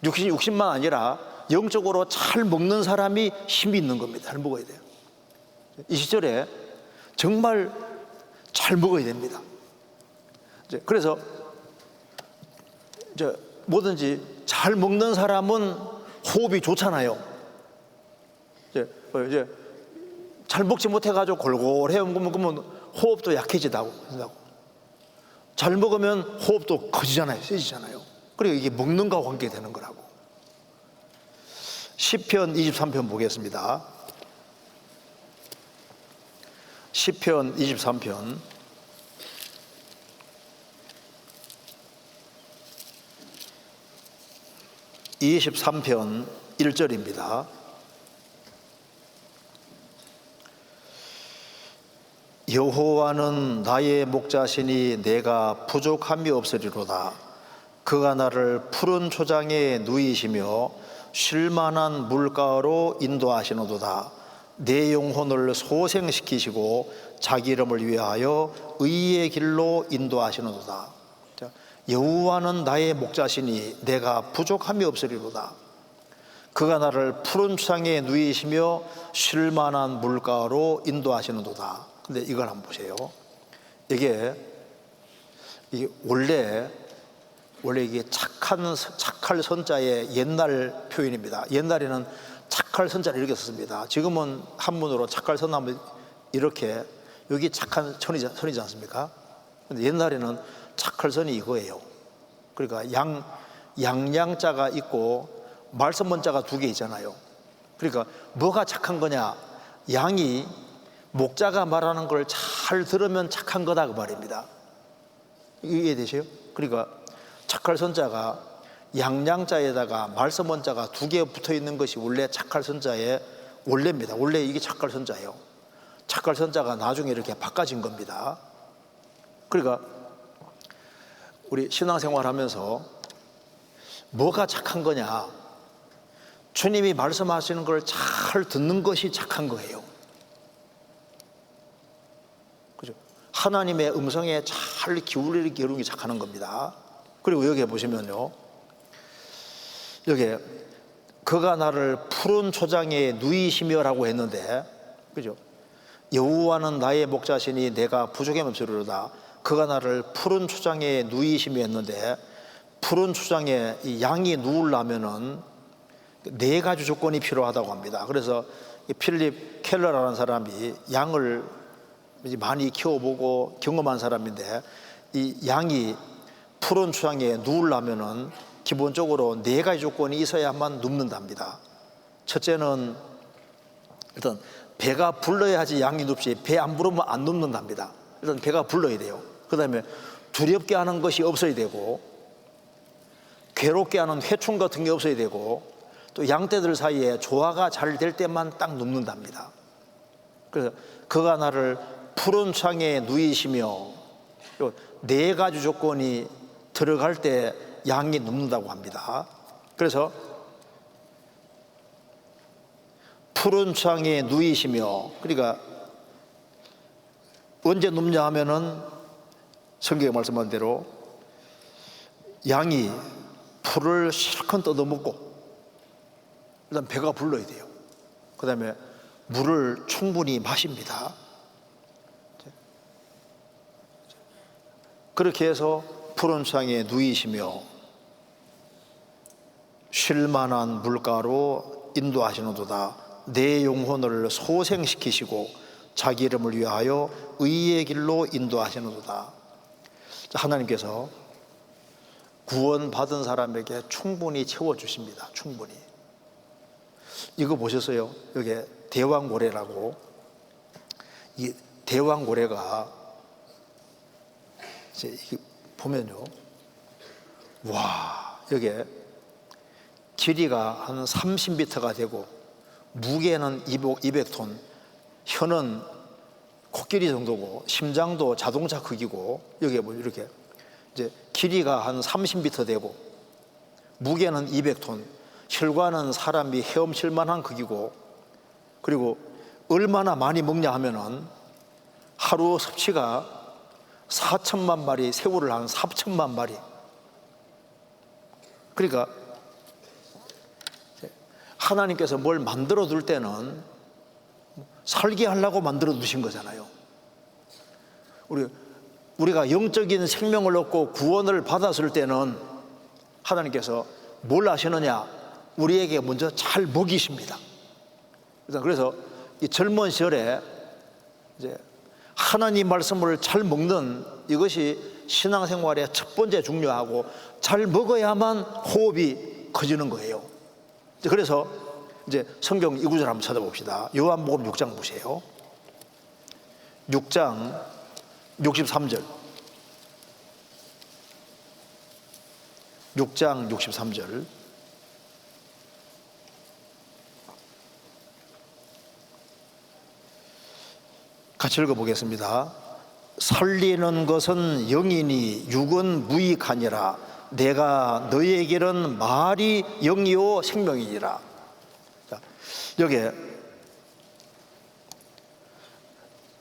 Speaker 1: 60만 아니라 영적으로 잘 먹는 사람이 힘이 있는 겁니다. 잘 먹어야 돼요. 이 시절에 정말 잘 먹어야 됩니다. 그래서 뭐든지 잘 먹는 사람은 호흡이 좋잖아요. 이제 잘 먹지 못해가지고 골골해요. 그러면 호흡도 약해지다고. 잘 먹으면 호흡도 커지잖아요. 세지잖아요. 그리고 이게 먹는과 관계되는 거라고. 시편 23편 보겠습니다. 시편 23편 23편 1절입니다. 여호와는 나의 목자시니 내가 부족함이 없으리로다. 그가 나를 푸른 초장에 누이시며 쉴만한 물가로 인도하시노도다. 내 영혼을 소생시키시고 자기 이름을 위하여 의의 길로 인도하시노도다. 여호와는 나의 목자시니 내가 부족함이 없으리로다. 그가 나를 푸른 초장에 누이시며 쉴만한 물가로 인도하시노도다. 근데 이걸 한번 보세요. 이게 원래 이게 착할 선자의 옛날 표현입니다. 옛날에는 착할 선자를 이렇게 썼습니다. 지금은 한문으로 착할 선하면 이렇게, 여기 착한 선이지 않습니까? 근데 옛날에는 착할 선이 이거예요. 그러니까 양양자가 있고 말씀문자가 두 개 있잖아요. 그러니까 뭐가 착한 거냐? 양이 목자가 말하는 걸 잘 들으면 착한 거다, 그 말입니다. 이해되세요? 그러니까 착할 선자가 양양자에다가 말씀원자가 두 개 붙어 있는 것이 원래 착할 선자의 원래입니다. 원래 이게 착할 선자예요. 착할 선자가 나중에 이렇게 바꿔진 겁니다. 그러니까 우리 신앙생활 하면서 뭐가 착한 거냐? 주님이 말씀하시는 걸 잘 듣는 것이 착한 거예요. 그죠? 하나님의 음성에 잘 기울이는 게 착하는 겁니다. 그리고 여기 보시면요, 여기 그가 나를 푸른 초장에 누이시며라고 했는데, 그죠? 여호와는 나의 목자시니 내가 부족함이 없으리로다. 그가 나를 푸른 초장에 누이시며 했는데, 푸른 초장에 이 양이 누우려면은 네 가지 조건이 필요하다고 합니다. 그래서 필립 켈러라는 사람이 양을 많이 키워보고 경험한 사람인데, 이 양이 푸른 초장에 누우려면은 기본적으로 네 가지 조건이 있어야만 눕는답니다. 첫째는 일단 배가 불러야지 양이 눕지, 배 안 부르면 안 눕는답니다. 일단 배가 불러야 돼요. 그 다음에 두렵게 하는 것이 없어야 되고, 괴롭게 하는 회충 같은 게 없어야 되고, 또 양떼들 사이에 조화가 잘 될 때만 딱 눕는답니다. 그래서 그가 나를 푸른 창에 누이시며, 네 가지 조건이 들어갈 때 양이 눕는다고 합니다. 그래서 푸른 창에 누이시며, 그러니까 언제 눕냐 하면은 성경에 말씀한 대로 양이 풀을 실컷 뜯어먹고 일단 배가 불러야 돼요. 그 다음에 물을 충분히 마십니다. 그렇게 해서 푸른 창에 누이시며 쉴만한 물가로 인도하시노도다. 내 영혼을 소생시키시고 자기 이름을 위하여 의의 길로 인도하시노도다. 하나님께서 구원받은 사람에게 충분히 채워주십니다. 충분히. 이거 보셨어요? 여기 대왕고래라고. 이 대왕고래가 이제 보면요, 와, 여기에 길이가 한 30m가 되고 무게는 200톤, 혀는 코끼리 정도고 심장도 자동차 크기고, 여기에 뭐 이렇게 이제 길이가 한 30m 되고 무게는 200톤, 혈관은 사람이 헤엄칠 만한 크기고, 그리고 얼마나 많이 먹냐 하면은 하루 섭취가 4천만 마리, 새우를 한 4천만 마리. 그러니까 하나님께서 뭘 만들어 둘 때는 살게 하려고 만들어 두신 거잖아요. 우리가 영적인 생명을 얻고 구원을 받았을 때는 하나님께서 뭘 하시느냐? 우리에게 먼저 잘 먹이십니다. 그래서 이 젊은 시절에 이제 하나님 말씀을 잘 먹는 이것이 신앙생활의 첫 번째 중요하고, 잘 먹어야만 호흡이 커지는 거예요. 그래서 이제 성경 이 구절 한번 찾아봅시다. 요한복음 6장 보세요. 6장 63절. 6장 63절. 같이 읽어보겠습니다. 살리는 것은 영이니 육은 무익하니라. 내가 너희에게는 말이 영이요 생명이니라. 자, 여기에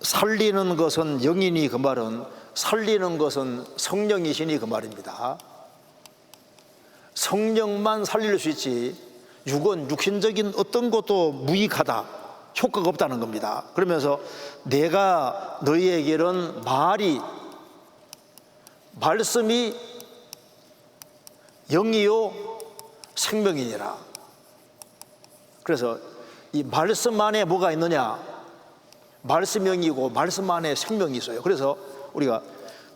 Speaker 1: 살리는 것은 영이니, 그 말은 살리는 것은 성령이시니 그 말입니다. 성령만 살릴 수 있지 육은 육신적인 어떤 것도 무익하다, 효과가 없다는 겁니다. 그러면서 내가 너희에게는 말씀이 영이요 생명이니라. 그래서 이 말씀 안에 뭐가 있느냐? 말씀이 영이고 말씀 안에 생명이 있어요. 그래서 우리가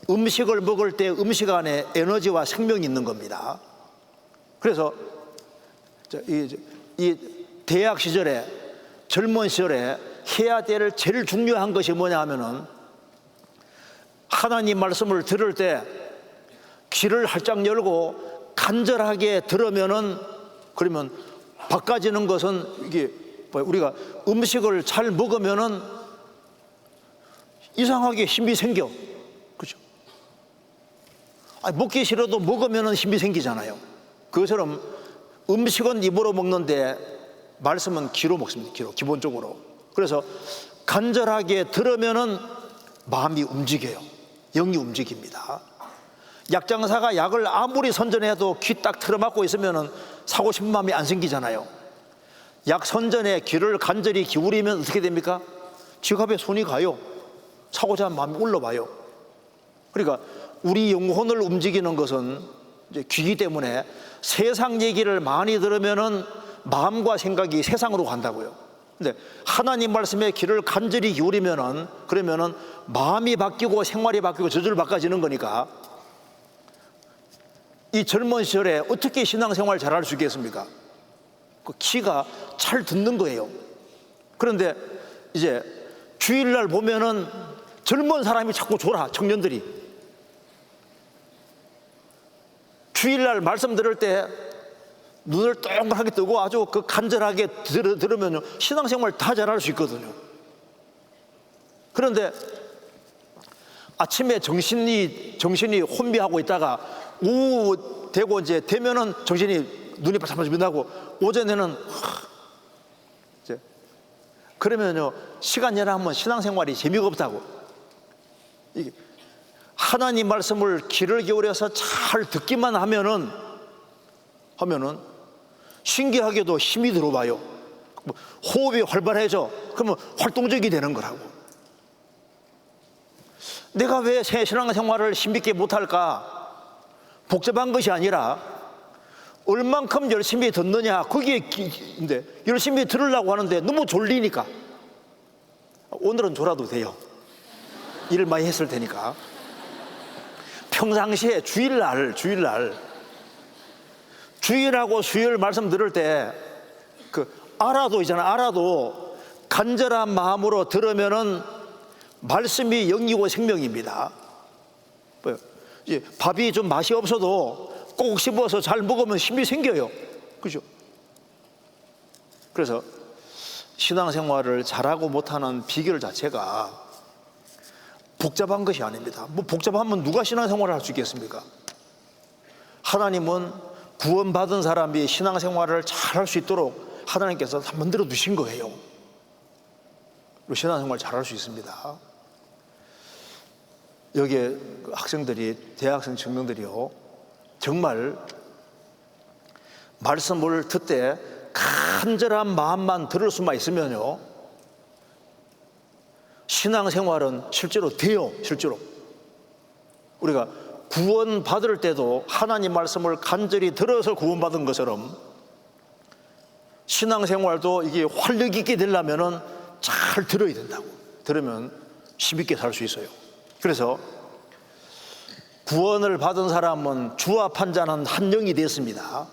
Speaker 1: 음식을 먹을 때 음식 안에 에너지와 생명이 있는 겁니다. 그래서 이 대학 시절에, 젊은 시절에 해야 될 제일 중요한 것이 뭐냐 하면은, 하나님 말씀을 들을 때 귀를 활짝 열고 간절하게 들으면은, 그러면 바꿔지는 것은, 이게 우리가 음식을 잘 먹으면은 이상하게 힘이 생겨. 그죠? 먹기 싫어도 먹으면은 힘이 생기잖아요. 그것처럼 음식은 입으로 먹는데 말씀은 귀로 먹습니다. 귀로, 기본적으로. 그래서 간절하게 들으면은 마음이 움직여요. 영이 움직입니다. 약장사가 약을 아무리 선전해도 귀 딱 틀어막고 있으면은 사고 싶은 마음이 안 생기잖아요. 약 선전에 귀를 간절히 기울이면 어떻게 됩니까? 지갑에 손이 가요. 사고자 하는 마음이 올라와요. 그러니까 우리 영혼을 움직이는 것은 이제 귀이기 때문에, 세상 얘기를 많이 들으면은 마음과 생각이 세상으로 간다고요. 근데 하나님 말씀에 귀를 간절히 기울이면은, 그러면은 마음이 바뀌고 생활이 바뀌고 저절로 바꿔지는 거니까, 이 젊은 시절에 어떻게 신앙생활 잘할 수 있겠습니까? 그 귀가 잘 듣는 거예요. 그런데 이제 주일날 보면은 젊은 사람이 자꾸 졸아. 청년들이 주일날 말씀 들을 때 눈을 동그랗게 뜨고 아주 그 간절하게 들으면 신앙생활 다 잘할 수 있거든요. 그런데 아침에 정신이 혼미하고 있다가 오후 되고 이제 되면은 정신이, 눈이 바짝바짝 빛나고, 오전에는 이제 그러면요, 시간 지나면 신앙생활이 재미가 없다고. 이게 하나님 말씀을 귀를 기울여서 잘 듣기만 하면은 신기하게도 힘이 들어와요. 호흡이 활발해져. 그러면 활동적이 되는 거라고. 내가 왜 새 신앙생활을 힘있게 못할까? 복잡한 것이 아니라 얼만큼 열심히 듣느냐, 거기에 인데, 열심히 들으려고 하는데 너무 졸리니까. 오늘은 졸아도 돼요. 일을 많이 했을 테니까. 평상시에 주일하고 수요일 말씀 들을 때 알아도 있잖아. 알아도 간절한 마음으로 들으면은 말씀이 영이고 생명입니다. 밥이 좀 맛이 없어도 꼭 씹어서 잘 먹으면 힘이 생겨요. 그죠? 그래서 신앙생활을 잘하고 못하는 비결 자체가 복잡한 것이 아닙니다. 뭐 복잡하면 누가 신앙생활을 할 수 있겠습니까? 하나님은 구원받은 사람이 신앙생활을 잘할 수 있도록 하나님께서 다 만들어 두신 거예요. 신앙생활 잘할 수 있습니다. 여기에 학생들이, 대학생 청년들이요, 정말 말씀을 듣되 간절한 마음만 들을 수만 있으면요, 신앙생활은 실제로 돼요. 실제로 우리가 구원받을 때도 하나님 말씀을 간절히 들어서 구원받은 것처럼 신앙생활도 이게 활력 있게 되려면은 잘 들어야 된다고. 들으면 힘있게 살 수 있어요. 그래서 구원을 받은 사람은 주와 판자는 한 영이 됐습니다.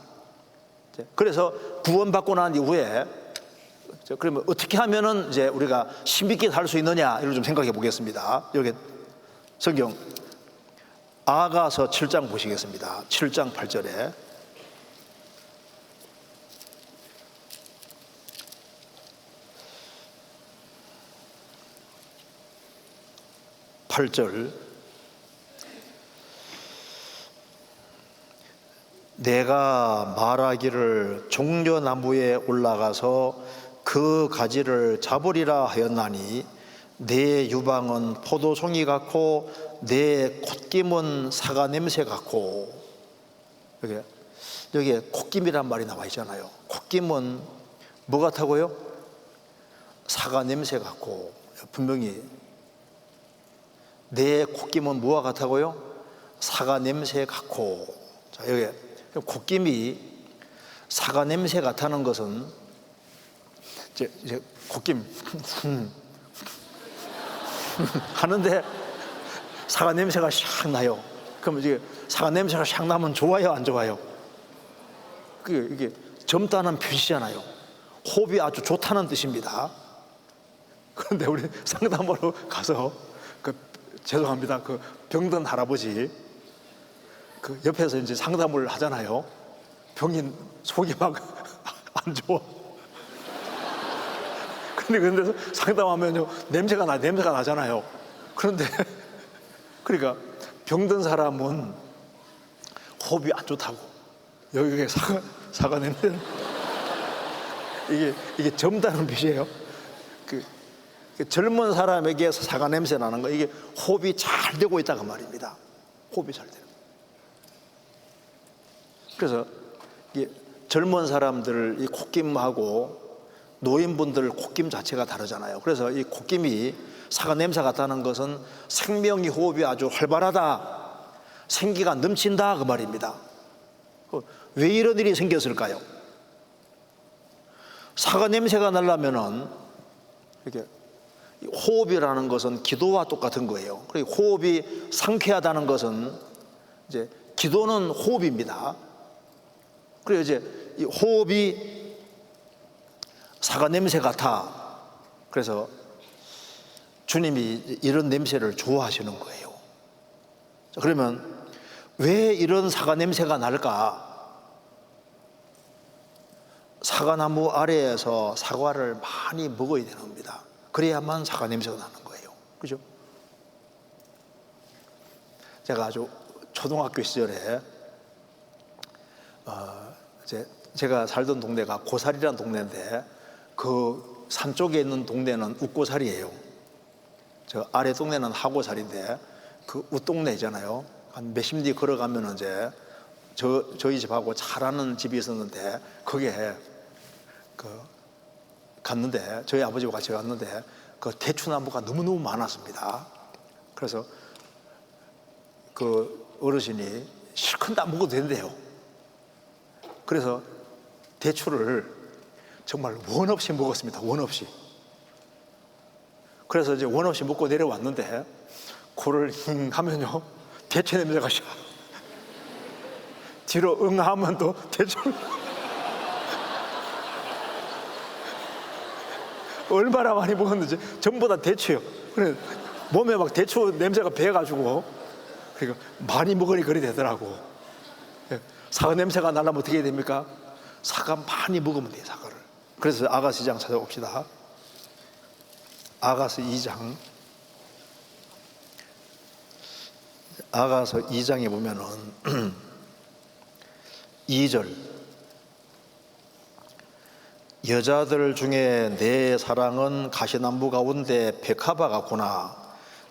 Speaker 1: 그래서 구원받고 난 이후에 그러면 어떻게 하면은 이제 우리가 힘있게 살 수 있느냐, 이걸 좀 생각해 보겠습니다. 여기 성경 아가서 7장 보시겠습니다. 7장 8절에 내가 말하기를 종려나무에 올라가서 그 가지를 잡으리라 하였나니 내 유방은 포도송이 같고 내 콧김은 사과 냄새 같고. 여기에 콧김이란 말이 나와 있잖아요. 콧김은 뭐 같다고요? 사과 냄새 같고. 분명히 내 콧김은 뭐와 같다고요? 사과 냄새 같고. 자, 여기 콧김이 사과 냄새 같다는 것은 이제 콧김 하는데 사과 냄새가 샥 나요. 그럼 이제 사과 냄새가 샥 나면 좋아요, 안 좋아요? 이게 젊다는 표시잖아요. 호흡이 아주 좋다는 뜻입니다. 그런데 우리 상담하러 가서 죄송합니다. 병든 할아버지 옆에서 이제 상담을 하잖아요. 병인 속이 막 안 좋아. 근데 상담하면요, 냄새가 나잖아요. 그런데 그러니까 병든 사람은 호흡이 안 좋다고. 여기에 사과 냄새. 이게 젊다는 뜻이에요. 젊은 사람에게 사과 냄새 나는 거, 이게 호흡이 잘 되고 있다고 말입니다. 호흡이 잘 되는. 그래서 이 젊은 사람들 이 콧김하고 노인분들 콧김 자체가 다르잖아요. 그래서 이 콧김이 사과 냄새 같다는 것은 생명이, 호흡이 아주 활발하다, 생기가 넘친다, 그 말입니다. 왜 이런 일이 생겼을까요? 사과 냄새가 나려면은 이렇게 호흡이라는 것은 기도와 똑같은 거예요. 그리고 호흡이 상쾌하다는 것은 이제 기도는 호흡입니다. 그래서 이제 이 호흡이 사과 냄새 같아. 그래서 주님이 이런 냄새를 좋아하시는 거예요. 자, 그러면 왜 이런 사과 냄새가 날까? 사과나무 아래에서 사과를 많이 먹어야 되는 겁니다. 그래야만 사과 냄새가 나는 거예요. 그죠? 제가 아주 초등학교 시절에 제가 살던 동네가 고사리라는 동네인데 그 산 쪽에 있는 동네는 웃고사리예요. 저 아래 동네는 하고사리인데 그 웃동네 있잖아요. 한 몇십 리 걸어가면 이제 저희 집하고 잘하는 집이 있었는데 거기에 갔는데 저희 아버지와 같이 갔는데 그 대추나무가 너무너무 많았습니다. 그래서 그 어르신이 실컷 다 먹어도 된대요. 그래서 대추를 정말 원 없이 먹었습니다. 원 없이. 그래서 이제 원 없이 먹고 내려왔는데 코를 힝 하면요, 대추 냄새가 샤. 뒤로 응 하면 또 대추. 얼마나 많이 먹었는지 전부 다 대추요. 그래 몸에 막 대추 냄새가 배가지고 그러니까 많이 먹으니 그리 되더라고. 사과 냄새가 나려면 어떻게 해야 됩니까? 사과 많이 먹으면 돼요, 사과를. 그래서 아가서 2장 찾아봅시다. 아가서 2장. 아가서 2장에 보면은 2절. 여자들 중에 내 사랑은 가시나무 가운데 백합화 같구나.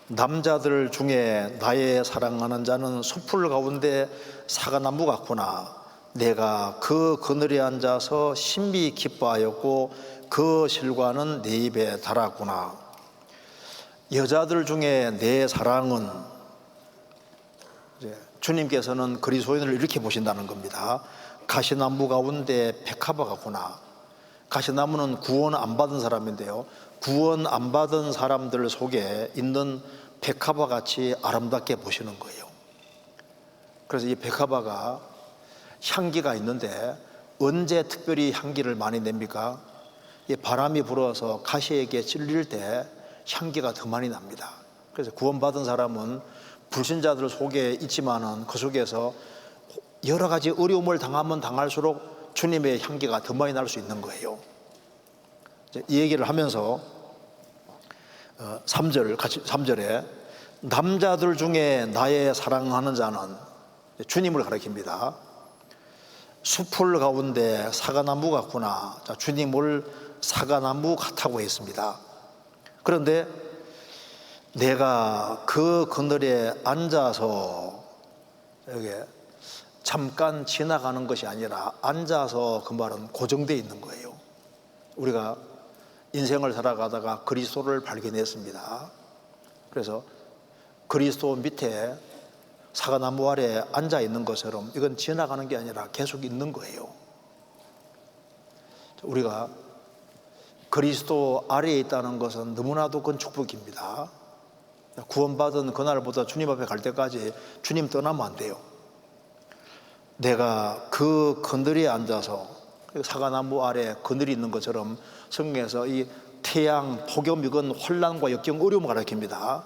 Speaker 1: 남자들 중에 나의 사랑하는 자는 숲풀 가운데 사과나무 같구나. 내가 그 그늘에 앉아서 신비 기뻐하였고 그 실과는 내 입에 달았구나. 여자들 중에 내 사랑은, 주님께서는 그리스도인을 이렇게 보신다는 겁니다. 가시나무 가운데 백합화 같구나. 가시나무는 구원 안 받은 사람인데요, 구원 안 받은 사람들 속에 있는 백합화 같이 아름답게 보시는 거예요. 그래서 이 백합화가 향기가 있는데 언제 특별히 향기를 많이 냅니까? 이 바람이 불어서 가시에게 찔릴 때 향기가 더 많이 납니다. 그래서 구원받은 사람은 불신자들 속에 있지만은 그 속에서 여러 가지 어려움을 당하면 당할수록 주님의 향기가 더 많이 날 수 있는 거예요. 이 얘기를 하면서 3절에 남자들 중에 나의 사랑하는 자는, 주님을 가리킵니다. 숲풀 가운데 사과나무 같구나. 자, 주님을 사과나무 같다고 했습니다. 그런데 내가 그 그늘에 앉아서, 여기 잠깐 지나가는 것이 아니라 앉아서, 그 말은 고정되어 있는 거예요. 우리가 인생을 살아가다가 그리스도를 발견했습니다. 그래서 그리스도 밑에 사과나무 아래 앉아 있는 것처럼 이건 지나가는 게 아니라 계속 있는 거예요. 우리가 그리스도 아래에 있다는 것은 너무나도 큰 축복입니다. 구원받은 그날보다 주님 앞에 갈 때까지 주님 떠나면 안 돼요. 내가 그 그늘에 앉아서, 사과나무 아래 그늘이 있는 것처럼 성경에서 이 태양, 폭염, 이건 환난과 역경, 어려움을 가리킵니다.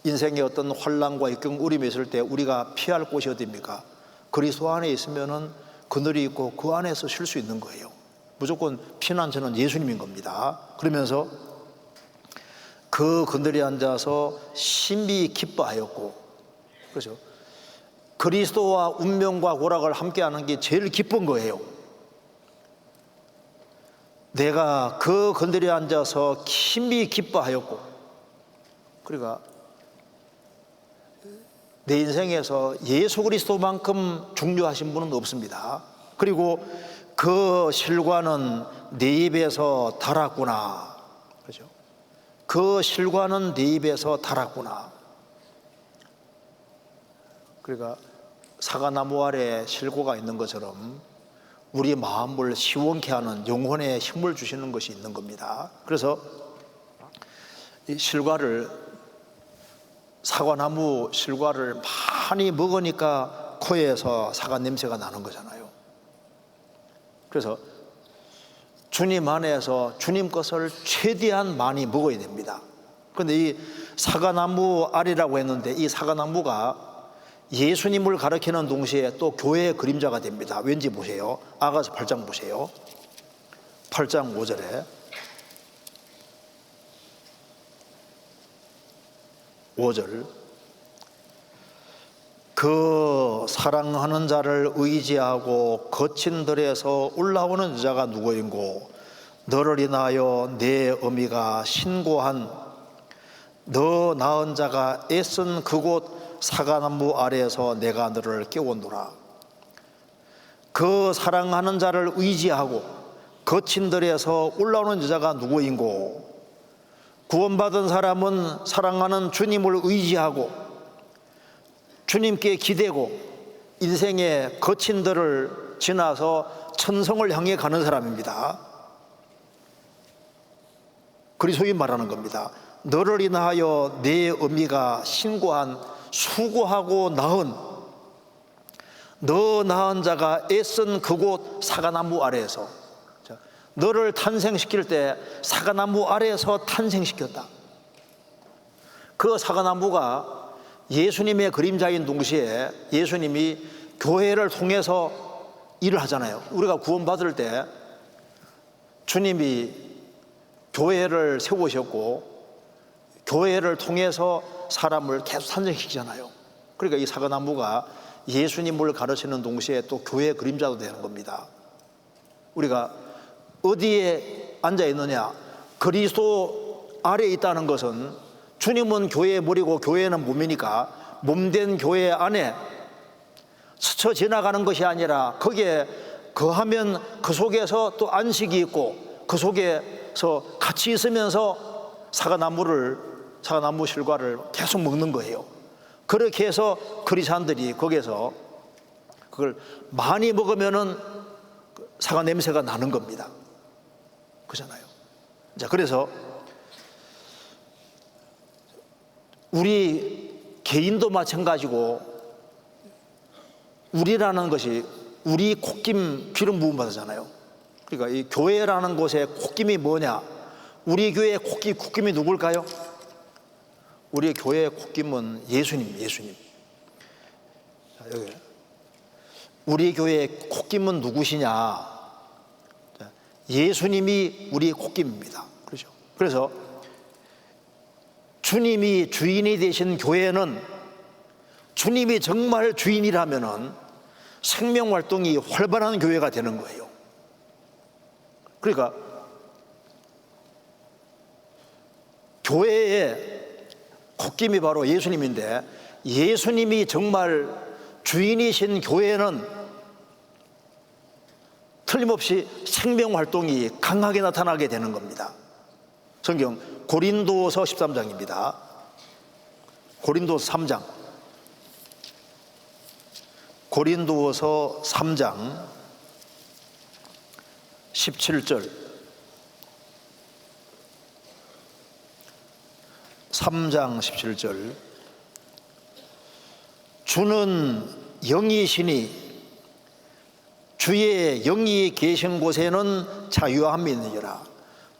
Speaker 1: 인생에 어떤 환난과 역경, 어려움이 있을 때 우리가 피할 곳이 어디입니까? 그리스도 안에 있으면은 그늘이 있고 그 안에서 쉴 수 있는 거예요. 무조건 피난처는 예수님인 겁니다. 그러면서 그 그늘에 앉아서 신비 기뻐하였고, 그렇죠? 그리스도와 운명과 고락을 함께하는 게 제일 기쁜 거예요. 내가 그 그늘에 앉아서 신비 기뻐하였고, 그러니까 내 인생에서 예수 그리스도만큼 중요하신 분은 없습니다. 그리고 그 실과는 내 입에서 달았구나. 그렇죠? 그 실과는 내 입에서 달았구나. 그러니까 사과나무 아래 실과가 있는 것처럼 우리 마음을 시원케 하는 영혼의 힘을 주시는 것이 있는 겁니다. 그래서 이 실과를, 사과나무 실과를 많이 먹으니까 코에서 사과 냄새가 나는 거잖아요. 그래서 주님 안에서 주님 것을 최대한 많이 먹어야 됩니다. 그런데 이 사과나무 알이라고 했는데, 이 사과나무가 예수님을 가리키는 동시에 또 교회의 그림자가 됩니다. 왠지 보세요. 아가서 8장 보세요. 8장 5절에 5절, 그 사랑하는 자를 의지하고 거친 들에서 올라오는 여자가 누구인고 너를 인하여 내 어미가 신고한 너 낳은 자가 애쓴 그곳 사과나무 아래에서 내가 너를 깨웠노라. 그 사랑하는 자를 의지하고 거친 들에서 올라오는 여자가 누구인고, 구원받은 사람은 사랑하는 주님을 의지하고 주님께 기대고 인생의 거친 들을 지나서 천성을 향해 가는 사람입니다. 그리스도인 말하는 겁니다. 너를 인하여 내 어미가 신고한 수고하고 너 낳은 자가 애쓴 그곳 사과나무 아래에서, 너를 탄생시킬 때 사과나무 아래에서 탄생시켰다. 그 사과나무가 예수님의 그림자인 동시에 예수님이 교회를 통해서 일을 하잖아요. 우리가 구원받을 때 주님이 교회를 세우셨고 교회를 통해서 사람을 계속 탄생시키잖아요. 그러니까 이 사과나무가 예수님을 가르치는 동시에 또 교회의 그림자도 되는 겁니다. 우리가 어디에 앉아 있느냐, 그리스도 아래에 있다는 것은 주님은 교회의 머리고 교회는 몸이니까 몸된 교회 안에 스쳐 지나가는 것이 아니라 거기에 거하면 그 속에서 또 안식이 있고 그 속에서 같이 있으면서 사과나무 실과를 계속 먹는 거예요. 그렇게 해서 그리스도인들이 거기에서 그걸 많이 먹으면은 사과 냄새가 나는 겁니다. 그렇잖아요. 자, 그래서 우리 개인도 마찬가지고 우리라는 것이 우리 콧김 기름 부음 받았잖아요. 그러니까 이 교회라는 곳의 콧김이 뭐냐? 우리 교회의 콧김이 누굴까요? 우리 교회의 콧김은 예수님. 자, 여기 우리 교회의 콧김은 누구시냐? 예수님이 우리의 콧김입니다. 그렇죠? 그래서 주님이 주인이 되신 교회는 주님이 정말 주인이라면은 생명 활동이 활발한 교회가 되는 거예요. 그러니까 교회의 콧김이 바로 예수님인데 예수님이 정말 주인이신 교회는 틀림없이 생명 활동이 강하게 나타나게 되는 겁니다. 성경 고린도서 13장입니다. 고린도서 3장. 고린도서 3장 17절. 3장 17절. 주는 영이시니 주의 영이 계신 곳에는 자유함이 있느니라.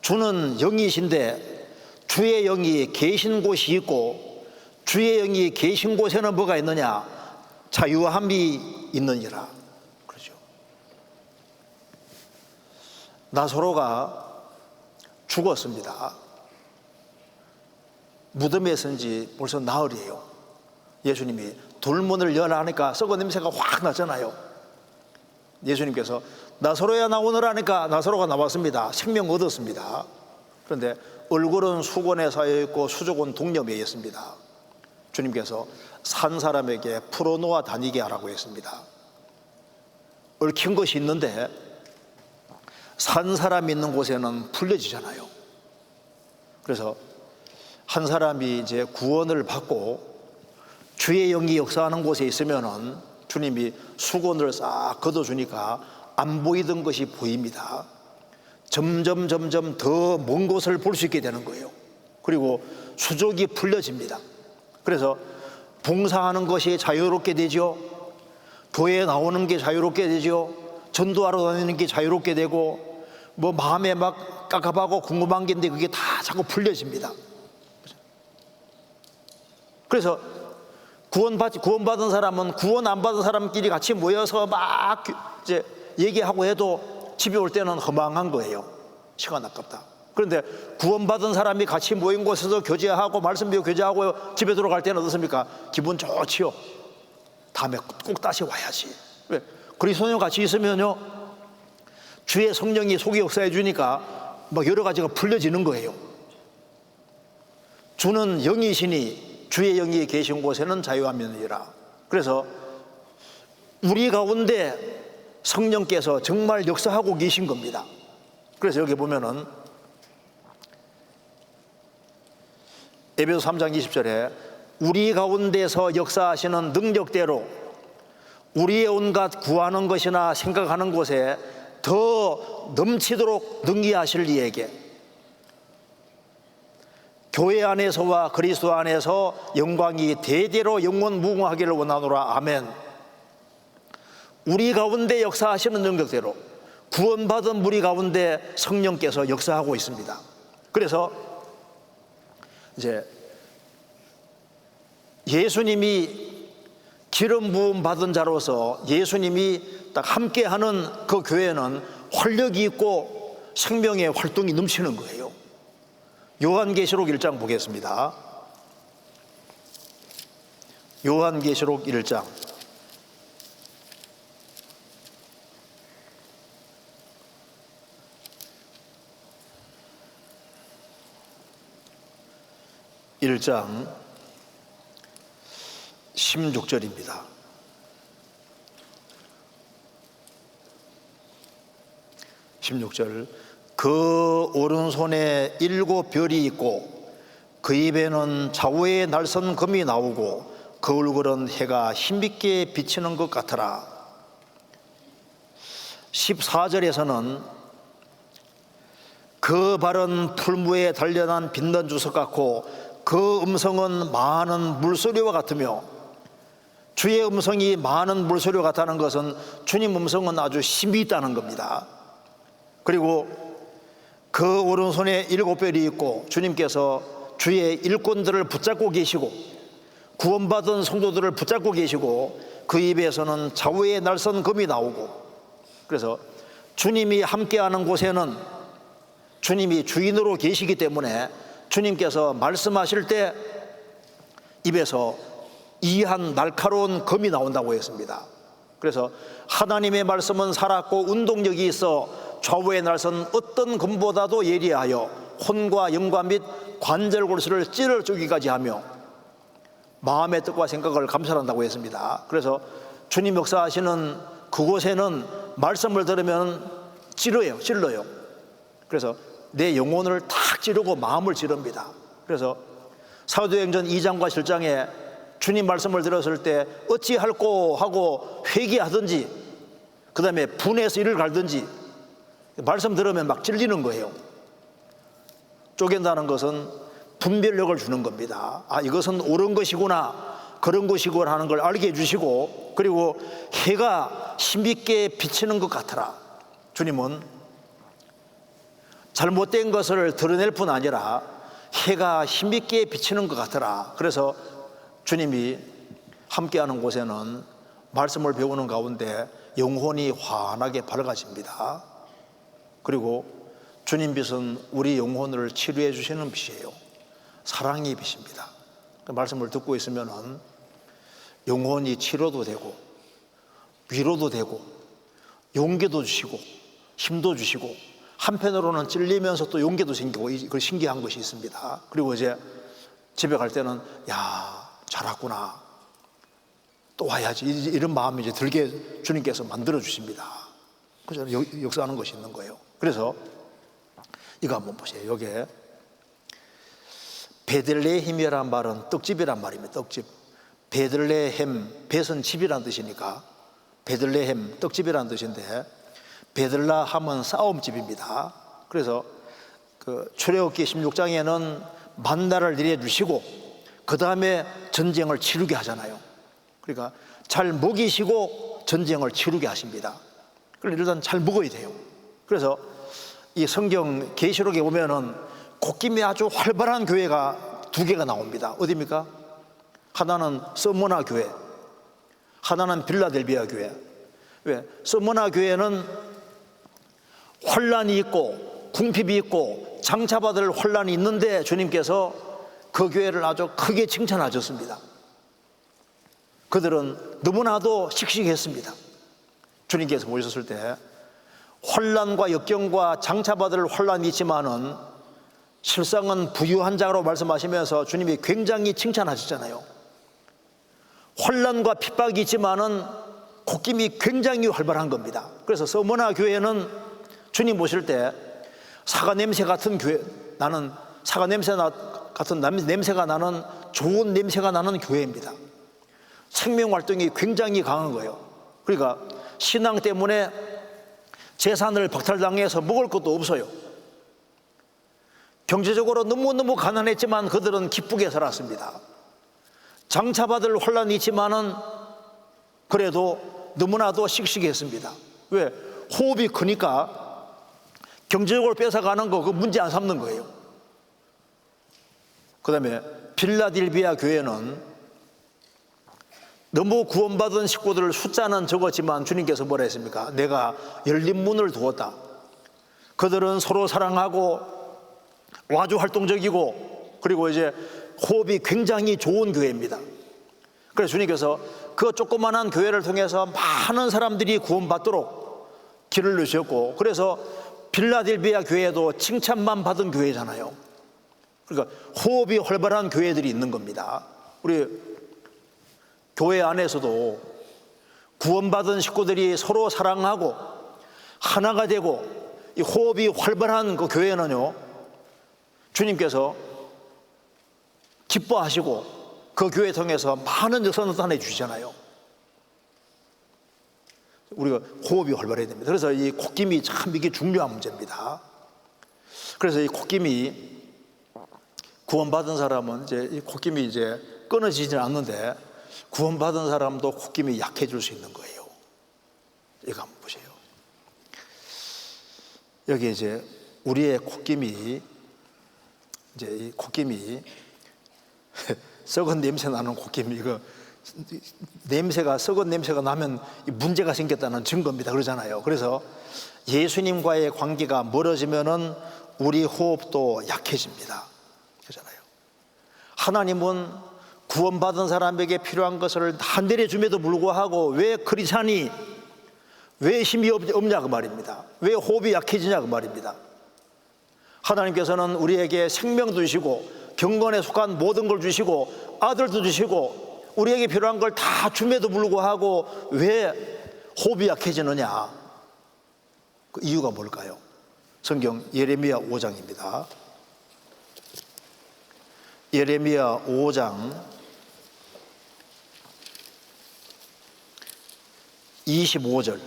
Speaker 1: 주는 영이신데 주의 영이 계신 곳이 있고 주의 영이 계신 곳에는 뭐가 있느냐? 자유함이 있느니라. 그렇죠. 나사로가 죽었습니다. 무덤에 있은 지 벌써 나흘이에요. 예수님이 돌문을 열하니까 썩은 냄새가 확 나잖아요. 예수님께서 나사로야 나오너라 하니까 나사로가 나왔습니다. 생명 얻었습니다. 그런데 얼굴은 수건에 쌓여있고 수족은 동염에 있습니다. 주님께서 산 사람에게 풀어놓아 다니게 하라고 했습니다. 얽힌 것이 있는데 산 사람이 있는 곳에는 풀려지잖아요. 그래서 한 사람이 이제 구원을 받고 주의 영이 역사하는 곳에 있으면은 주님이 수건을 싹 걷어주니까 안 보이던 것이 보입니다. 점점 더 먼 곳을 볼 수 있게 되는 거예요. 그리고 수족이 풀려집니다. 그래서 봉사하는 것이 자유롭게 되죠. 교회에 나오는 게 자유롭게 되죠. 전도하러 다니는 게 자유롭게 되고 뭐 마음에 막 깝깝하고 궁금한 게 있는데 그게 다 자꾸 풀려집니다. 그래서 구원받은 사람은 구원 안 받은 사람끼리 같이 모여서 막 이제 얘기하고 해도 집에 올 때는 허망한 거예요. 시간 아깝다. 그런데 구원받은 사람이 같이 모인 곳에서 교제하고 말씀 배우고 교제하고 집에 들어갈 때는 어떻습니까? 기분 좋지요. 다음에 꼭 다시 와야지. 왜? 그리스도인과 같이 있으면요 주의 성령이 속에 역사해 주니까 막 여러 가지가 풀려지는 거예요. 주는 영이시니 주의 영이 계신 곳에는 자유함이 있느니라. 그래서 우리 가운데 성령께서 정말 역사하고 계신 겁니다. 그래서 여기 보면은 에베소 3장 20절에 우리 가운데서 역사하시는 능력대로 우리의 온갖 구하는 것이나 생각하는 곳에 더 넘치도록 능히 하실 이에게 교회 안에서와 그리스도 안에서 영광이 대대로 영원 무궁하기를 원하노라. 아멘. 우리 가운데 역사하시는 능력대로 구원받은 우리 가운데 성령께서 역사하고 있습니다. 그래서 이제 예수님이 기름 부음 받은 자로서 예수님이 딱 함께하는 그 교회는 활력이 있고 생명의 활동이 넘치는 거예요. 요한계시록 1장 보겠습니다. 요한계시록 1장 1장 16절입니다. 16절. 그 오른손에 7 별이 있고 그 입에는 좌우의 날선 금이 나오고 그 얼굴은 해가 흰빛게 비치는 것 같더라. 14절에서는 그 발은 풀무에 단련한 빛난 주석 같고 그 음성은 많은 물소리와 같으며, 주의 음성이 많은 물소리와 같다는 것은 주님 음성은 아주 힘이 있다는 겁니다. 그리고 그 오른손에 7 별이 있고 주님께서 주의 일꾼들을 붙잡고 계시고 구원받은 성도들을 붙잡고 계시고 그 입에서는 좌우의 날선 금이 나오고, 그래서 주님이 함께하는 곳에는 주님이 주인으로 계시기 때문에 주님께서 말씀하실 때 입에서 이한 날카로운 검이 나온다고 했습니다. 그래서 하나님의 말씀은 살았고 운동력이 있어 좌우의 날선 어떤 검보다도 예리하여 혼과 영과 및 관절골수를 찔러 쪼기까지 하며 마음의 뜻과 생각을 감찰한다고 했습니다. 그래서 주님 역사하시는 그곳에는 말씀을 들으면 찔러요. 그래서 내 영혼을 탁 찌르고 마음을 찌릅니다. 그래서 사도행전 2장과 7장에 주님 말씀을 들었을 때 어찌할꼬 하고 회개하든지 그 다음에 분해서 이를 갈든지 말씀 들으면 막 찔리는 거예요. 쪼갠다는 것은 분별력을 주는 겁니다. 아, 이것은 옳은 것이구나, 그런 것이구나 하는 걸 알게 해주시고, 그리고 해가 힘있게 비치는 것 같더라. 주님은 잘못된 것을 드러낼 뿐 아니라 해가 힘있게 비치는 것 같더라. 그래서 주님이 함께하는 곳에는 말씀을 배우는 가운데 영혼이 환하게 밝아집니다. 그리고 주님 빛은 우리 영혼을 치료해 주시는 빛이에요. 사랑의 빛입니다. 그 말씀을 듣고 있으면 영혼이 치료도 되고 위로도 되고 용기도 주시고 힘도 주시고 한편으로는 찔리면서 또 용기도 생기고 그 신기한 것이 있습니다. 그리고 이제 집에 갈 때는 야, 잘 왔구나, 또 와야지, 이런 마음이 이제 들게 주님께서 만들어 주십니다. 그래서 역사하는 것이 있는 거예요. 그래서 이거 한번 보세요. 여기에 베들레헴이란 말은 떡집이란 말입니다. 떡집. 베들레헴, 벳은 집이란 뜻이니까 베들레헴, 떡집이란 뜻인데, 베들라함은 싸움집입니다. 그래서 그 출애굽기 16장에는 만나를 내려주시고 그 다음에 전쟁을 치르게 하잖아요. 그러니까 잘 먹이시고 전쟁을 치르게 하십니다. 그래서 일단 잘 먹어야 돼요. 그래서 이 성경 계시록에 보면은 곶김이 아주 활발한 교회가 2개가 나옵니다. 어디입니까? 하나는 서머나 교회, 하나는 빌라델비아 교회. 왜? 서머나 교회는 환란이 있고 궁핍이 있고 장차받을 환란이 있는데 주님께서 그 교회를 아주 크게 칭찬하셨습니다. 그들은 너무나도 씩씩했습니다. 주님께서 보셨을 때 환란과 역경과 장차받을 환란이 있지만은 실상은 부유한 자로 말씀하시면서 주님이 굉장히 칭찬하셨잖아요. 환란과 핍박이 있지만은 곶김이 굉장히 활발한 겁니다. 그래서 서머나 교회는 주님 보실 때 사과 냄새 같은 교회, 나는 사과 냄새 같은 냄새가 나는 좋은 냄새가 나는 교회입니다. 생명 활동이 굉장히 강한 거예요. 그러니까 신앙 때문에 재산을 박탈당해서 먹을 것도 없어요. 경제적으로 너무너무 가난했지만 그들은 기쁘게 살았습니다. 장차받을 혼란이 있지만은 그래도 너무나도 씩씩했습니다. 왜? 호흡이 크니까 경제적으로 뺏어가는 거 그 문제 안 삼는 거예요. 그 다음에 빌라델비아 교회는 너무 구원받은 식구들 숫자는 적었지만 주님께서 뭐라 했습니까? 내가 열린 문을 두었다. 그들은 서로 사랑하고 아주 활동적이고 그리고 이제 호흡이 굉장히 좋은 교회입니다. 그래서 주님께서 그 조그만한 교회를 통해서 많은 사람들이 구원받도록 길을 내셨고, 그래서 빌라델비아 교회도 칭찬만 받은 교회잖아요. 그러니까 호흡이 활발한 교회들이 있는 겁니다. 우리 교회 안에서도 구원받은 식구들이 서로 사랑하고 하나가 되고 이 호흡이 활발한 그 교회는요, 주님께서 기뻐하시고 그 교회 통해서 많은 역사를 나타내 주시잖아요. 우리가 호흡이 활발해야 됩니다. 그래서 이 콧김이 참 이게 중요한 문제입니다. 그래서 이 콧김이 구원받은 사람은 이제 이 콧김이 이제 끊어지지는 않는데 구원받은 사람도 콧김이 약해질 수 있는 거예요. 이거 한번 보세요. 여기 이제 우리의 콧김이 이제 이 콧김이 썩은 냄새 나는 콧김이 이거 냄새가 썩은 냄새가 나면 문제가 생겼다는 증거입니다. 그러잖아요. 그래서 예수님과의 관계가 멀어지면은 우리 호흡도 약해집니다. 그러잖아요. 하나님은 구원받은 사람에게 필요한 것을 다 내려줌에도 불구하고 왜 크리스찬이 왜 힘이 없냐 그 말입니다. 왜 호흡이 약해지냐 그 말입니다. 하나님께서는 우리에게 생명도 주시고 경건에 속한 모든 걸 주시고 아들도 주시고 우리에게 필요한 걸 다 줌에도 불구하고 왜 호흡이 약해지느냐, 그 이유가 뭘까요? 성경 예레미야 5장입니다. 예레미야 5장 25절.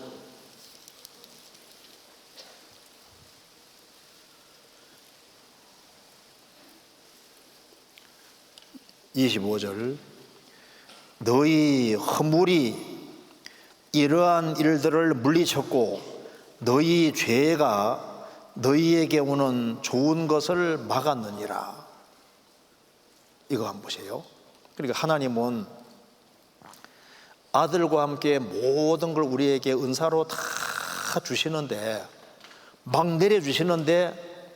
Speaker 1: 너희 허물이 이러한 일들을 물리쳤고 너희 죄가 너희에게 오는 좋은 것을 막았느니라. 이거 한번 보세요. 그러니까 하나님은 아들과 함께 모든 걸 우리에게 은사로 다 주시는데 막 내려주시는데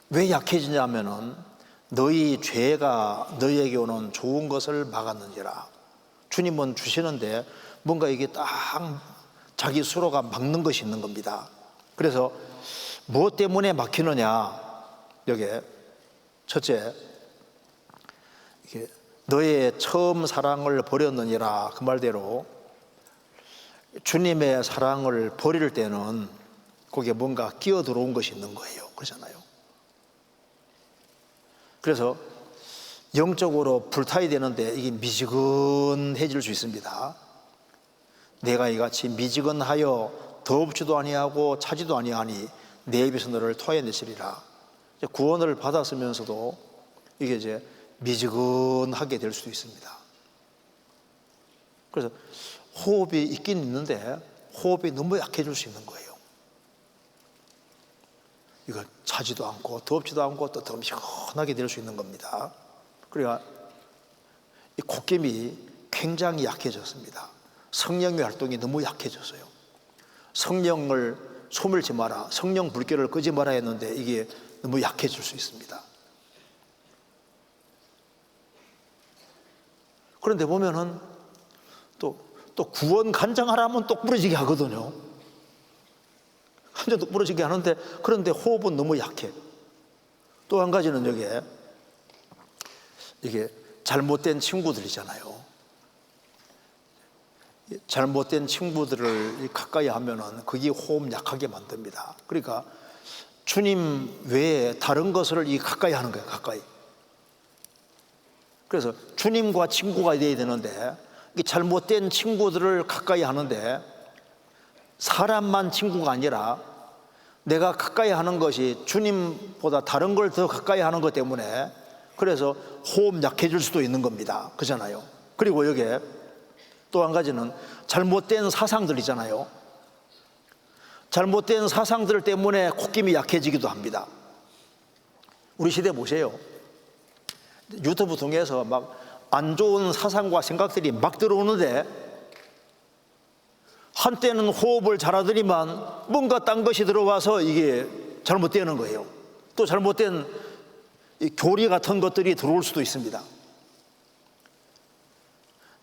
Speaker 1: 왜 약해지냐면은 너희 죄가 너희에게 오는 좋은 것을 막았느니라. 주님은 주시는데 뭔가 이게 딱 자기 수로가 막는 것이 있는 겁니다. 그래서 무엇 때문에 막히느냐, 여기에 첫째, 너의 처음 사랑을 버렸느니라. 그 말대로 주님의 사랑을 버릴 때는 거기에 뭔가 끼어 들어온 것이 있는 거예요. 그러잖아요. 그래서 영적으로 불타야 되는데 이게 미지근해질 수 있습니다. 내가 이같이 미지근하여 더럽지도 아니하고 차지도 아니하니 내 입에서 너를 토해내시리라. 구원을 받았으면서도 이게 이제 미지근하게 될 수도 있습니다. 그래서 호흡이 있긴 있는데 호흡이 너무 약해질 수 있는 거예요. 이거 차지도 않고 덥지도 않고 또 더 시원하게 될 수 있는 겁니다. 그러니까 이 콧김이 굉장히 약해졌습니다. 성령의 활동이 너무 약해졌어요. 성령을 소멸치 마라, 성령 불길을 끄지 마라 했는데 이게 너무 약해질 수 있습니다. 그런데 보면은 또 구원 간장하라면 똑 부러지게 하거든요. 한전도 부러지게 하는데, 그런데 호흡은 너무 약해. 또 한 가지는 여기에 이게 잘못된 친구들이잖아요. 잘못된 친구들을 가까이 하면은 그게 호흡 약하게 만듭니다. 그러니까 주님 외에 다른 것을 이 가까이 하는 거예요. 가까이. 그래서 주님과 친구가 돼야 되는데 이 잘못된 친구들을 가까이 하는데 사람만 친구가 아니라 내가 가까이 하는 것이 주님보다 다른 걸 더 가까이 하는 것 때문에 그래서 호흡 약해질 수도 있는 겁니다. 그잖아요. 그리고 여기에 또 한 가지는 잘못된 사상들이잖아요. 잘못된 사상들 때문에 콧김이 약해지기도 합니다. 우리 시대 보세요. 유튜브 통해서 막 안 좋은 사상과 생각들이 막 들어오는데 한때는 호흡을 잘하더니만 뭔가 딴 것이 들어와서 이게 잘못되는 거예요. 또 잘못된 교리 같은 것들이 들어올 수도 있습니다.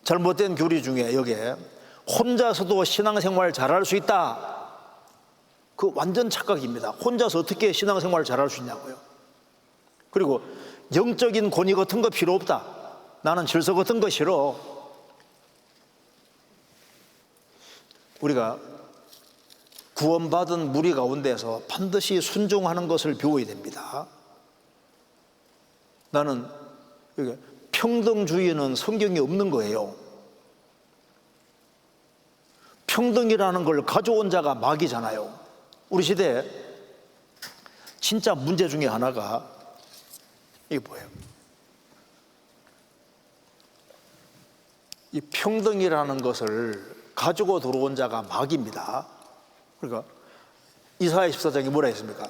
Speaker 1: 잘못된 교리 중에 여기에 혼자서도 신앙생활 잘할 수 있다. 그 완전 착각입니다. 혼자서 어떻게 신앙생활 잘할 수 있냐고요. 그리고 영적인 권위 같은 거 필요 없다. 나는 질서 같은 거 싫어. 우리가 구원받은 무리 가운데서 반드시 순종하는 것을 배워야 됩니다. 나는 평등주의는 성경에 없는 거예요. 평등이라는 걸 가져온 자가 마귀잖아요. 우리 시대에 진짜 문제 중에 하나가 이게 뭐예요? 이 평등이라는 것을 가지고 들어온 자가 마귀입니다. 그러니까 이사야 14장에 뭐라 했습니까?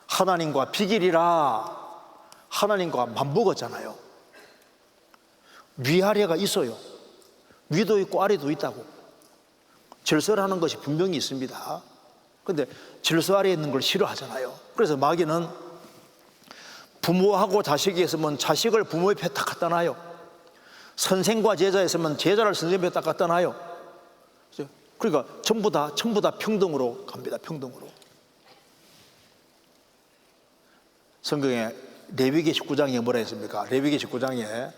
Speaker 1: 하나님과 비길이라 하나님과 맞먹었잖아요. 위아래가 있어요. 위도 있고 아래도 있다고. 질서라는 것이 분명히 있습니다. 그런데 질서 아래에 있는 걸 싫어하잖아요. 그래서 마귀는 부모하고 자식이 있으면 자식을 부모 옆에 딱 갖다 놔요. 선생과 제자 있으면 제자를 선생님 옆에 딱 갖다 놔요. 그러니까 전부 다 평등으로 갑니다. 평등으로. 성경에 레위기 19장에 뭐라 했습니까? 레위기 19장에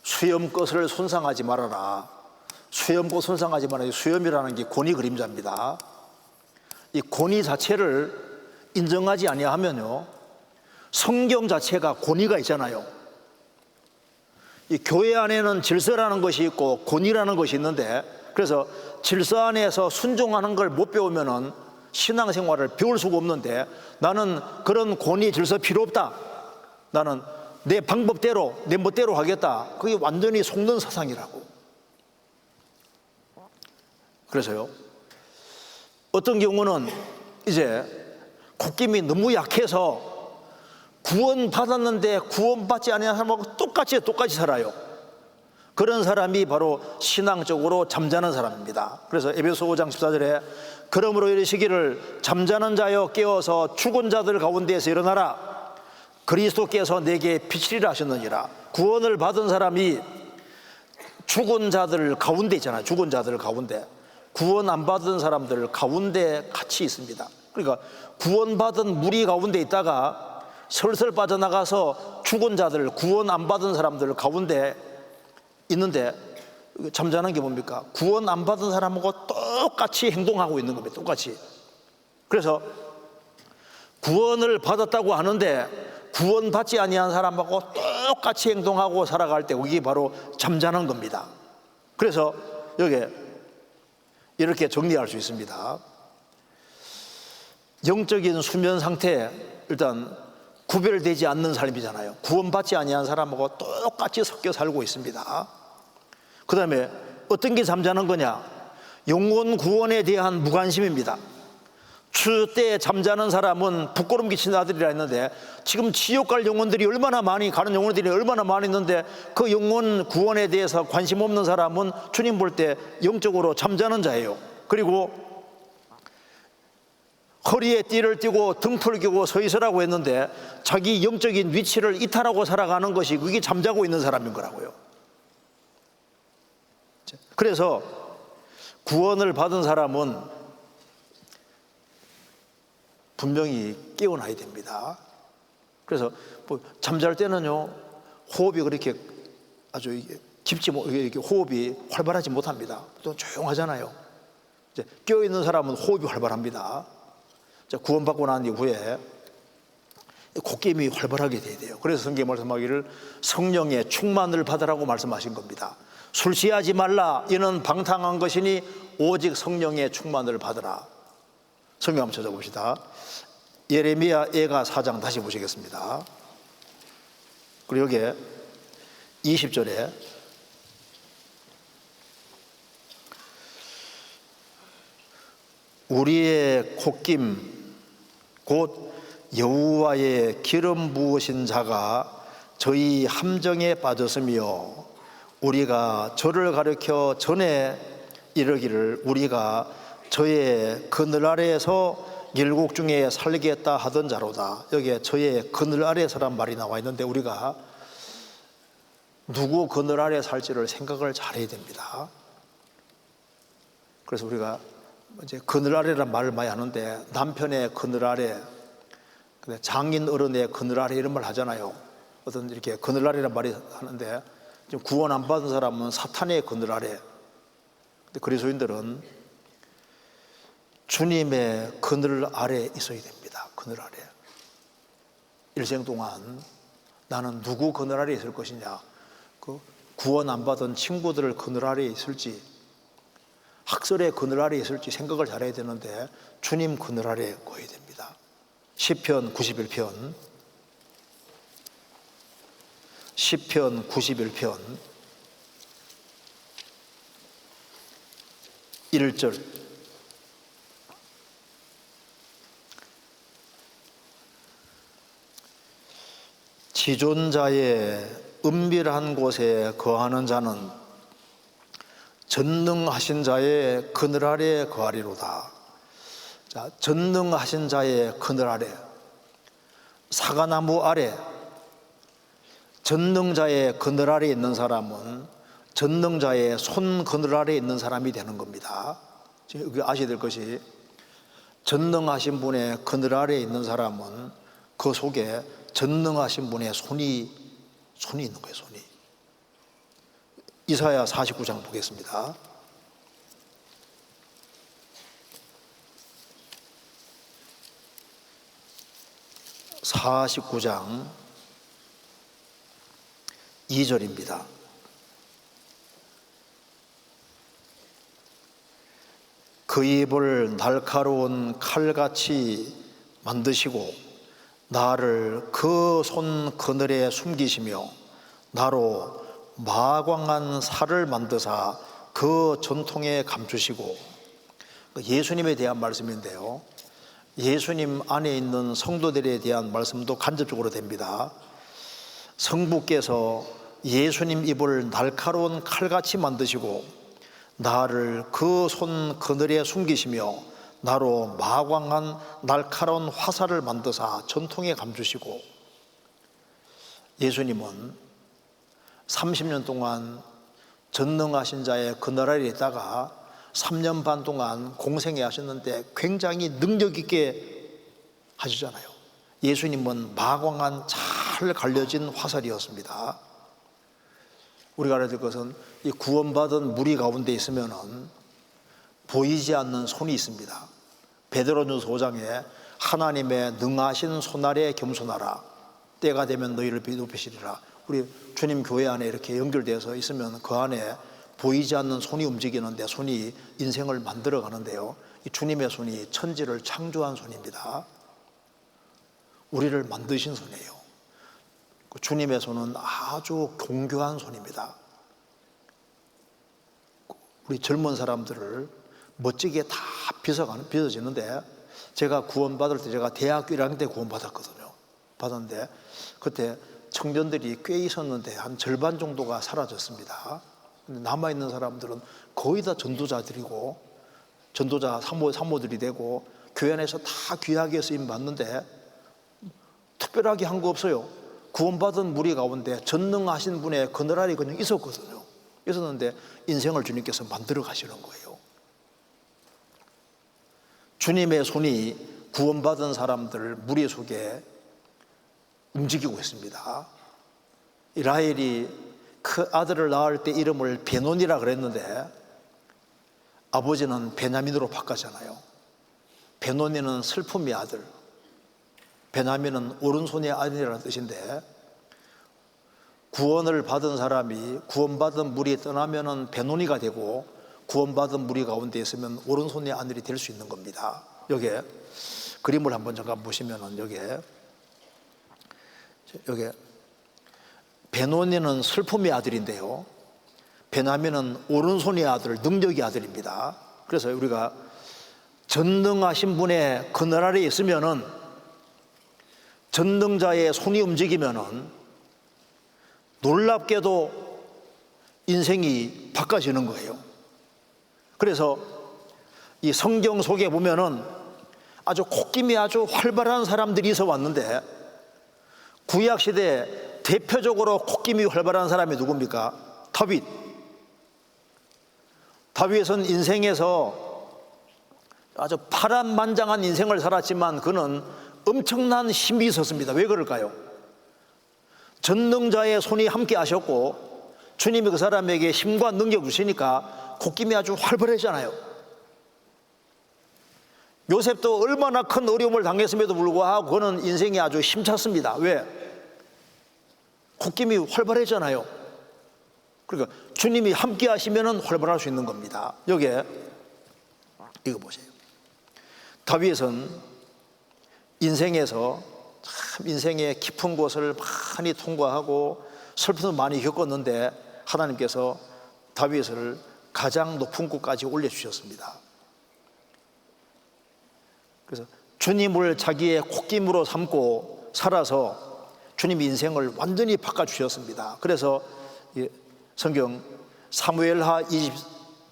Speaker 1: 수염꽃을 손상하지 말아라. 수염꽃 손상하지 말아라. 수염이라는 게 권위 그림자입니다. 이 권위 자체를 인정하지 아니하면요, 성경 자체가 권위가 있잖아요. 이 교회 안에는 질서라는 것이 있고 권위라는 것이 있는데, 그래서 질서 안에서 순종하는 걸 못 배우면은 신앙생활을 배울 수가 없는데, 나는 그런 권위 질서 필요 없다. 나는 내 방법대로 내 멋대로 하겠다. 그게 완전히 속는 사상이라고. 그래서요, 어떤 경우는 이제 콧김이 너무 약해서 구원 받았는데 구원받지 않은 사람하고 똑같이 살아요. 그런 사람이 바로 신앙적으로 잠자는 사람입니다. 그래서 에베소 5장 14절에 그러므로 이르시기를 잠자는 자여 깨어서 죽은 자들 가운데에서 일어나라. 그리스도께서 내게 빛이리라 하셨느니라. 구원을 받은 사람이 죽은 자들 가운데 있잖아요. 죽은 자들 가운데. 구원 안 받은 사람들 가운데 같이 있습니다. 그러니까 구원받은 무리 가운데 있다가 슬슬 빠져나가서 죽은 자들, 구원 안 받은 사람들 가운데 있는데, 잠자는 게 뭡니까? 구원 안 받은 사람하고 똑같이 행동하고 있는 겁니다. 똑같이. 그래서 구원을 받았다고 하는데 구원받지 아니한 사람하고 똑같이 행동하고 살아갈 때 그게 바로 잠자는 겁니다. 그래서 여기 이렇게 정리할 수 있습니다. 영적인 수면 상태, 일단 구별되지 않는 삶이잖아요. 구원받지 아니한 사람하고 똑같이 섞여 살고 있습니다. 그 다음에 어떤 게 잠자는 거냐? 영혼 구원에 대한 무관심입니다. 추수 때 잠자는 사람은 부끄럼 끼치는 아들이라 했는데, 지금 지옥 갈 영혼들이 얼마나 많이 가는 영혼들이 얼마나 많이 있는데 그 영혼 구원에 대해서 관심 없는 사람은 주님 볼 때 영적으로 잠자는 자예요. 그리고 허리에 띠를 띠고 등풀 끼고 서 있으라고 했는데 자기 영적인 위치를 이탈하고 살아가는 것이 그게 잠자고 있는 사람인 거라고요. 그래서 구원을 받은 사람은 분명히 깨어나야 됩니다. 그래서 뭐 잠잘 때는요, 호흡이 그렇게 아주 깊지 이렇게 호흡이 활발하지 못합니다. 또 조용하잖아요. 이제 깨어 있는 사람은 호흡이 활발합니다. 구원받고 난 이후에 콧김이 활발하게 돼야 돼요. 그래서 성경에 말씀하기를 성령의 충만을 받으라고 말씀하신 겁니다. 술 취하지 말라. 이는 방탕한 것이니 오직 성령의 충만을 받으라. 성경 한번 찾아봅시다. 예레미야 예가 4장 다시 보시겠습니다. 그리고 여기에 20절에 우리의 콧김 곧 여호와의 기름 부으신 자가 저희 함정에 빠졌으며 우리가 저를 가리켜 전에 이르기를 우리가 저의 그늘 아래에서 일국 중에 살겠다 하던 자로다. 여기에 저의 그늘 아래서란 말이 나와 있는데 우리가 누구 그늘 아래 살지를 생각을 잘해야 됩니다. 그래서 우리가 이제 그늘 아래란 말을 많이 하는데 남편의 그늘 아래, 장인 어른의 그늘 아래 이런 말 하잖아요. 어떤 이렇게 그늘 아래란 말이 하는데 지금 구원 안 받은 사람은 사탄의 그늘 아래. 근데 그리스도인들은 주님의 그늘 아래 있어야 됩니다. 그늘 아래. 일생 동안 나는 누구 그늘 아래 있을 것이냐. 그 구원 안 받은 친구들을 그늘 아래 있을지, 학설의 그늘 아래 있을지 생각을 잘해야 되는데 주님 그늘 아래 거야 됩니다. 시편 91편 1절 지존자의 은밀한 곳에 거하는 자는 전능하신 자의 그늘 아래 거하리로다. 자, 전능하신 자의 그늘 아래, 사과나무 아래, 전능자의 그늘 아래 있는 사람은 전능자의 손 그늘 아래 있는 사람이 되는 겁니다. 지금 아셔야 될 것이 전능하신 분의 그늘 아래 있는 사람은 그 속에 전능하신 분의 손이 있는 거예요. 손이. 이사야 49장 보겠습니다. (49장) 2절입니다. 그 입을 날카로운 칼같이 만드시고 나를 그 손 그늘에 숨기시며 나로 마광한 살을 만드사 그 전통에 감추시고. 예수님에 대한 말씀인데요, 예수님 안에 있는 성도들에 대한 말씀도 간접적으로 됩니다. 성부께서 예수님 입을 날카로운 칼같이 만드시고 나를 그 손 그늘에 숨기시며 나로 마광한 날카로운 화살을 만드사 전통에 감추시고. 예수님은 30년 동안 전능하신 자의 그늘 아래에 있다가 3년 반 동안 공생애 하셨는데 굉장히 능력 있게 하시잖아요. 예수님은 마광한 잘 갈려진 화살이었습니다. 우리가 알아야 될 것은 이 구원받은 무리 가운데 있으면은 보이지 않는 손이 있습니다. 베드로전서 5장에 하나님의 능하신 손 아래 겸손하라. 때가 되면 너희를 높이시리라. 우리 주님 교회 안에 이렇게 연결되어서 있으면 그 안에 보이지 않는 손이 움직이는데 손이 인생을 만들어 가는데요, 이 주님의 손이 천지를 창조한 손입니다. 우리를 만드신 손이에요. 주님의 손은 아주 공교한 손입니다. 우리 젊은 사람들을 멋지게 다 빚어지는데, 제가 구원받을 때 제가 대학교 1학년 때 구원받았거든요. 받았는데 그때 청년들이 꽤 있었는데 한 절반 정도가 사라졌습니다. 남아있는 사람들은 거의 다 전도자들이고 전도자 산모들이 되고 교회 안에서 다 귀하게 쓰임 받는데 특별하게 한 거 없어요. 구원받은 무리 가운데 전능하신 분의 그늘 아래 그냥 있었거든요. 있었는데 인생을 주님께서 만들어 가시는 거예요. 주님의 손이 구원받은 사람들 무리 속에 움직이고 있습니다. 라헬이 그 아들을 낳을 때 이름을 베논이라 그랬는데 아버지는 베냐민으로 바꿨잖아요. 베논이는 슬픔의 아들, 베냐민은 오른손의 아들이라는 뜻인데 구원을 받은 사람이 구원받은 무리 떠나면은 배논이가 되고, 구원받은 무리 가운데 있으면 오른손의 아들이 될 수 있는 겁니다. 여기에 그림을 한번 잠깐 보시면은, 여기에 베노니는 슬픔의 아들인데요, 베냐민은 오른손의 아들, 능력의 아들입니다. 그래서 우리가 전능하신 분의 그늘 아래에 있으면은, 전능자의 손이 움직이면은 놀랍게도 인생이 바꿔지는 거예요. 그래서 이 성경 속에 보면은 아주 콧김이 아주 활발한 사람들이 있어 왔는데, 구약시대 대표적으로 콧김이 활발한 사람이 누굽니까? 다윗. 다윗은 인생에서 아주 파란만장한 인생을 살았지만 그는 엄청난 힘이 있었습니다. 왜 그럴까요? 전능자의 손이 함께 하셨고, 주님이 그 사람에게 힘과 능력 주시니까 콧김이 아주 활발했잖아요. 요셉도 얼마나 큰 어려움을 당했음에도 불구하고 그는 인생이 아주 힘찼습니다. 왜? 콧김이 활발했잖아요. 그러니까 주님이 함께 하시면 활발할 수 있는 겁니다. 여기에 이거 보세요. 다윗은 인생에서 참 인생의 깊은 곳을 많이 통과하고 슬픔도 많이 겪었는데, 하나님께서 다윗을 가장 높은 곳까지 올려주셨습니다. 그래서 주님을 자기의 콧김으로 삼고 살아서 주님이 인생을 완전히 바꿔주셨습니다. 그래서 성경 사무엘하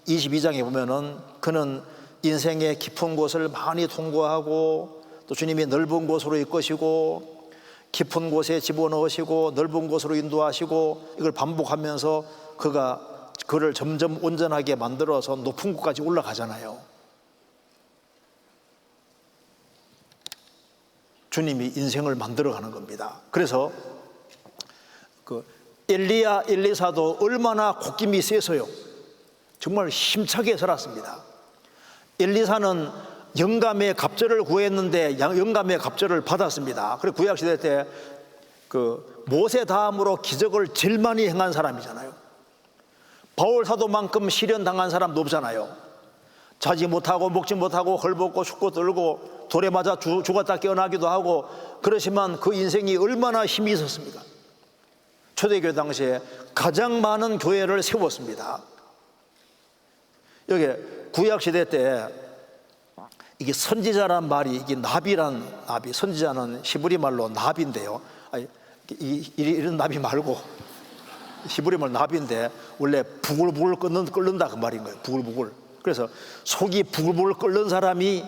Speaker 1: 22장에 보면은 그는 인생의 깊은 곳을 많이 통과하고, 또 주님이 넓은 곳으로 이끄시고 깊은 곳에 집어넣으시고 넓은 곳으로 인도하시고, 이걸 반복하면서 그가 그를 점점 온전하게 만들어서 높은 곳까지 올라가잖아요. 주님이 인생을 만들어가는 겁니다. 그래서 그 엘리야, 엘리사도 얼마나 콧김이 세서요, 정말 힘차게 살았습니다. 엘리사는 영감의 갑절을 구했는데 영감의 갑절을 받았습니다. 그리고 구약시대 때 그 모세 다음으로 기적을 제일 많이 행한 사람이잖아요. 바울 사도만큼 시련당한 사람도 없잖아요. 자지 못하고 먹지 못하고 헐벗고 죽고 떨고 돌에 맞아 죽었다 깨어나기도 하고, 그렇지만 그 인생이 얼마나 힘이 있었습니까? 초대교회 당시에 가장 많은 교회를 세웠습니다. 여기 구약시대 때 이게 선지자란 말이, 이게 나비란, 나비, 선지자는 히브리 말로 나비인데요. 아니, 이런 나비 말고 히브리 말 나비인데 원래 부글부글 끓는다 그 말인 거예요. 부글부글. 그래서 속이 부글부글 끓는 사람이,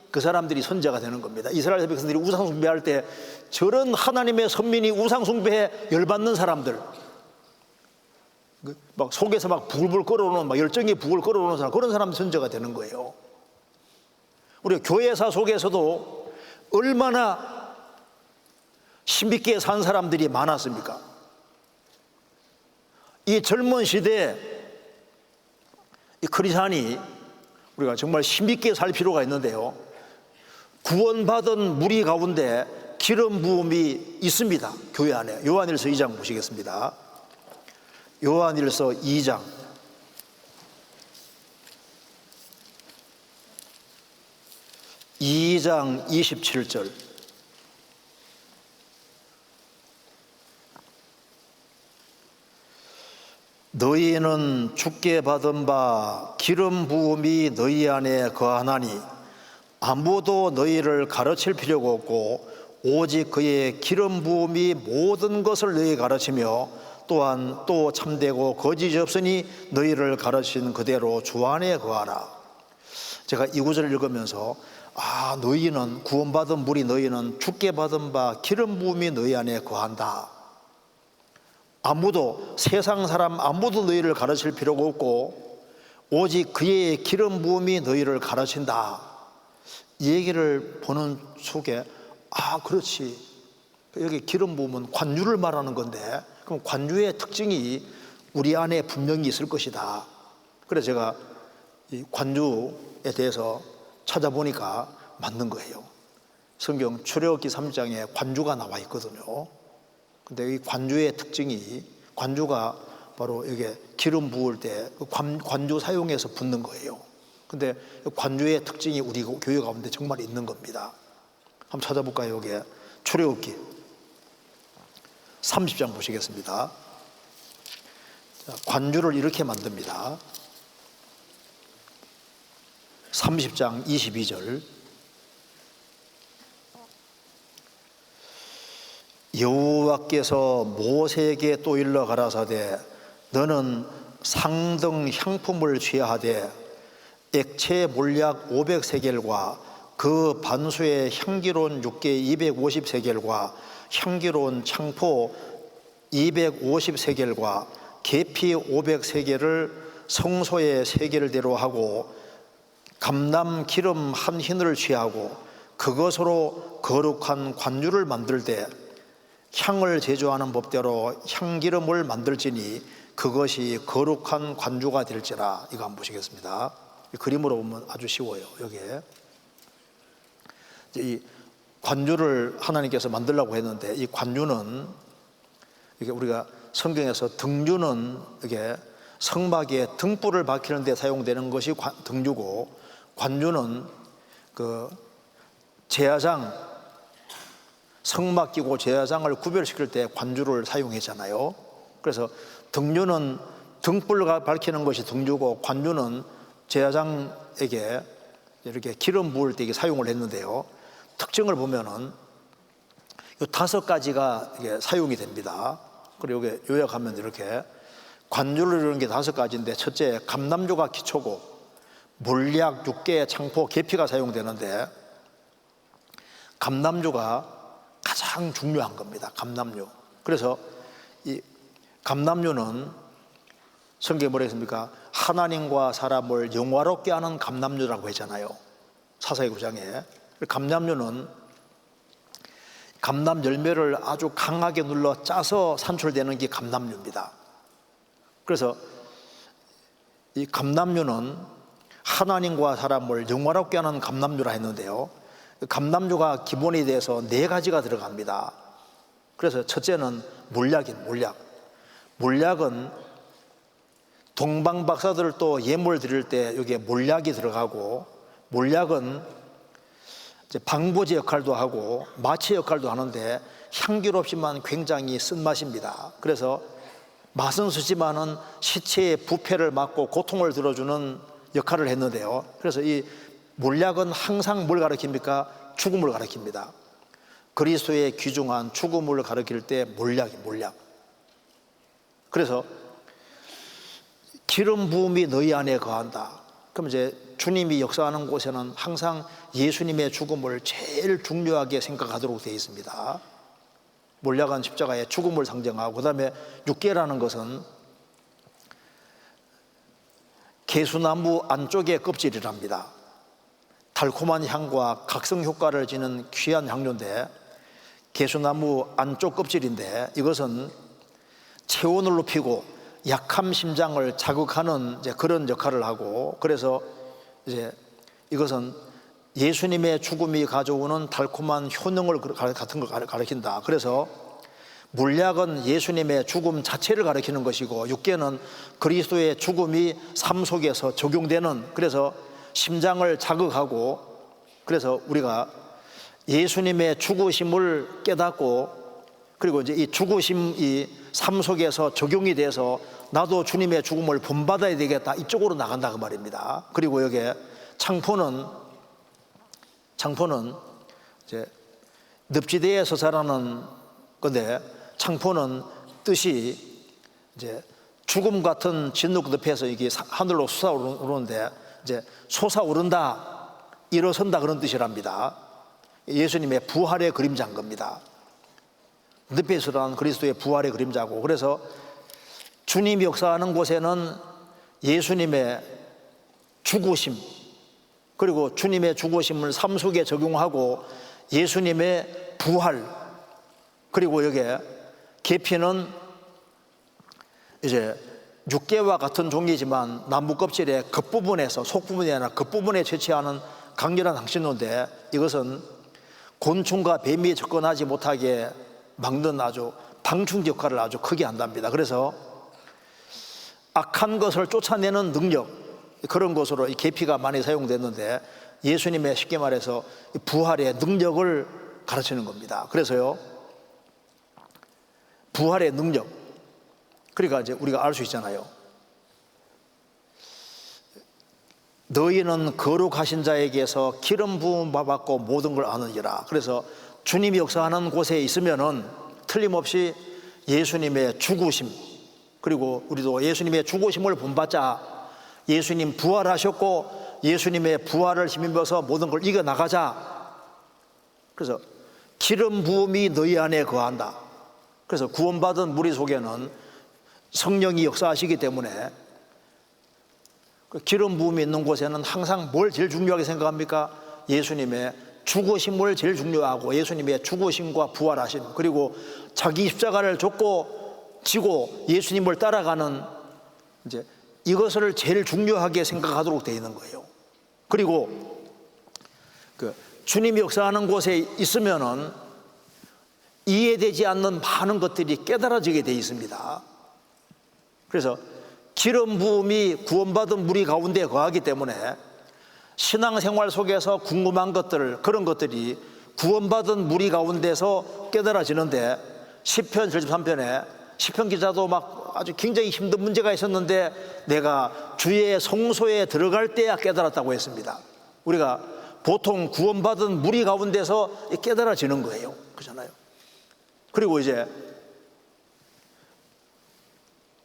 Speaker 1: 그 사람들이 선지자가 되는 겁니다. 이스라엘 백성들이 우상 숭배할 때 저런 하나님의 선민이 우상 숭배에 열받는 사람들, 막 속에서 막 부글부글 끓어오는, 막 열정이 부글 끓어오는 사람, 그런 사람이 선지자가 되는 거예요. 우리 교회사 속에서도 얼마나 힘있게 산 사람들이 많았습니까? 이 젊은 시대에 이 크리스찬이 우리가 정말 힘있게 살 필요가 있는데요, 구원받은 무리 가운데 기름 부음이 있습니다. 교회 안에. 요한일서 2장 보시겠습니다. 요한일서 2장 27절. 너희는 주께 받은 바 기름 부음이 너희 안에 거하나니 아무도 너희를 가르칠 필요가 없고 오직 그의 기름 부음이 모든 것을 너희에게 가르치며 또한 또 참되고 거짓이 없으니 너희를 가르친 그대로 주 안에 거하라. 제가 이 구절을 읽으면서 너희는 구원받은 무리, 너희는 주께 받은 바 기름 부음이 너희 안에 거한다. 아무도, 세상 사람 아무도 너희를 가르칠 필요가 없고 오직 그의 기름 부음이 너희를 가르친다. 이 얘기를 보는 속에 그렇지, 여기 기름 부음은 관유를 말하는 건데, 그럼 관유의 특징이 우리 안에 분명히 있을 것이다. 그래서 제가 이 관유에 대해서 찾아보니까 맞는 거예요. 성경 출애굽기 3장에 관유가 나와 있거든요. 근데 이 관유의 특징이 관주가 바로 이게 기름 부을 때 관주 사용해서 붓는 거예요. 근데 관주의 특징이 우리 교회 가운데 정말 있는 겁니다. 한번 찾아볼까요? 여기 출애굽기 30장 보시겠습니다. 자, 관주를 이렇게 만듭니다. 30장 22절. 여호와께서 모세에게 또 일러 가라사대 너는 상등 향품을 취하되 액체 몰약 500세겔과 그 반수의 향기로운 육개 250세겔과 향기로운 창포 250세겔과 계피 500세겔을 성소의 세겔대로 하고 감람 기름 한 흰을 취하고 그것으로 거룩한 관주를 만들 때 향을 제조하는 법대로 향기름을 만들지니 그것이 거룩한 관주가 될지라. 이거 한번 보시겠습니다. 그림으로 보면 아주 쉬워요. 여기에 이 관주를 하나님께서 만들려고 했는데, 이 관주는 이게 우리가 성경에서 등주는 이게 성막에 등불을 밝히는 데 사용되는 것이 등주고, 관주는 그 제사장, 성막 끼고 제사장을 구별시킬 때 관주를 사용했잖아요. 그래서 등주는 등불을 밝히는 것이 등주고, 관주는 제사장에게 이렇게 기름 부을 때 사용을 했는데요. 특징을 보면은 이 5가지가 이게 사용이 됩니다. 그리고 여기 요약하면 이렇게 관주를 이루는 게 5가지인데, 첫째 감람주가 기초고 몰약, 육개, 창포, 계피가 사용되는데, 감람주가 가장 중요한 겁니다. 감람주. 그래서 이 감람주는 성경에 뭐라 했습니까? 하나님과 사람을 영화롭게 하는 감람주라고 했잖아요. 사사기 9장에. 감람주는 감람 열매를 아주 강하게 눌러 짜서 산출되는 게 감람주입니다. 그래서 이 감람주는 하나님과 사람을 영화롭게 하는 감람주라 했는데요. 감람주가 기본이 돼서 4가지가 들어갑니다. 그래서 첫째는 몰약인 몰약. 몰약은 동방 박사들 또 예물 드릴 때 여기에 몰약이 들어가고, 몰약은 이제 방부제 역할도 하고 마취 역할도 하는데 향기롭지만 굉장히 쓴맛입니다. 그래서 맛은 쓰지만은 시체의 부패를 막고 고통을 들어주는 역할을 했는데요. 그래서 이 몰약은 항상 뭘 가리킵니까? 죽음을 가리킵니다. 그리스도의 귀중한 죽음을 가리킬 때 몰약이 몰약. 그래서 기름 부음이 너희 안에 거한다. 그럼 이제 주님이 역사하는 곳에는 항상 예수님의 죽음을 제일 중요하게 생각하도록 되어 있습니다. 몰약은 십자가의 죽음을 상징하고, 그 다음에 육개라는 것은 개수나무 안쪽의 껍질이랍니다. 달콤한 향과 각성 효과를 지닌 귀한 향료인데, 개수나무 안쪽 껍질인데 이것은 체온을 높이고 약함 심장을 자극하는 이제 그런 역할을 하고, 그래서 이제 이것은 예수님의 죽음이 가져오는 달콤한 효능을 같은 걸 가리킨다. 그래서 몰약은 예수님의 죽음 자체를 가리키는 것이고, 육개는 그리스도의 죽음이 삶 속에서 적용되는, 그래서 심장을 자극하고, 그래서 우리가 예수님의 죽으심을 깨닫고, 그리고 이제 이 죽으심이 삶 속에서 적용이 돼서 나도 주님의 죽음을 본받아야 되겠다, 이쪽으로 나간다 그 말입니다. 그리고 여기에 창포는 이제 늪지대에서 자라는 건데, 창포는 뜻이 이제 죽음 같은 진흙 늪에서 이게 하늘로 솟아오르는데, 이제 솟아오른다, 일어선다 그런 뜻이랍니다. 예수님의 부활의 그림자인 겁니다. 늪에서란 그리스도의 부활의 그림자고, 그래서 주님이 역사하는 곳에는 예수님의 죽으심, 그리고 주님의 죽으심을 삶 속에 적용하고 예수님의 부활, 그리고 여기에 계피는 이제 육개와 같은 종이지만 나무 껍질의 겉부분에서, 속부분이 아니라 겉부분에 채취하는 강렬한 향신료인데, 이것은 곤충과 뱀이 접근하지 못하게 막는 아주 방충제 역할을 아주 크게 한답니다. 그래서 악한 것을 쫓아내는 능력, 그런 것으로 이 계피가 많이 사용됐는데, 예수님의 쉽게 말해서 부활의 능력을 가르치는 겁니다. 그래서요, 부활의 능력, 그러니까 이제 우리가 알 수 있잖아요. 너희는 거룩하신 자에게서 기름 부음 받고 모든 걸 아느니라. 그래서 주님이 역사하는 곳에 있으면은 틀림없이 예수님의 죽으심, 그리고 우리도 예수님의 죽으심을 본받자, 예수님 부활하셨고 예수님의 부활을 힘입어서 모든 걸 이겨나가자. 그래서 기름 부음이 너희 안에 거한다. 그래서 구원받은 무리 속에는 성령이 역사하시기 때문에 그 기름 부음이 있는 곳에는 항상 뭘 제일 중요하게 생각합니까? 예수님의 죽으심을 제일 중요하고, 예수님의 죽으심과 부활하심, 그리고 자기 십자가를 지고 예수님을 따라가는, 이제 이것을 제일 중요하게 생각하도록 되어 있는 거예요. 그리고 그 주님이 역사하는 곳에 있으면은 이해되지 않는 많은 것들이 깨달아지게 되어 있습니다. 그래서 기름 부음이 구원받은 무리 가운데 거하기 때문에 신앙생활 속에서 궁금한 것들, 그런 것들이 구원받은 무리 가운데서 깨달아지는데, 시편 73편에 시편 기자도 막 아주 굉장히 힘든 문제가 있었는데 내가 주의 성소에 들어갈 때야 깨달았다고 했습니다. 우리가 보통 구원받은 무리 가운데서 깨달아지는 거예요. 그렇잖아요. 그리고 이제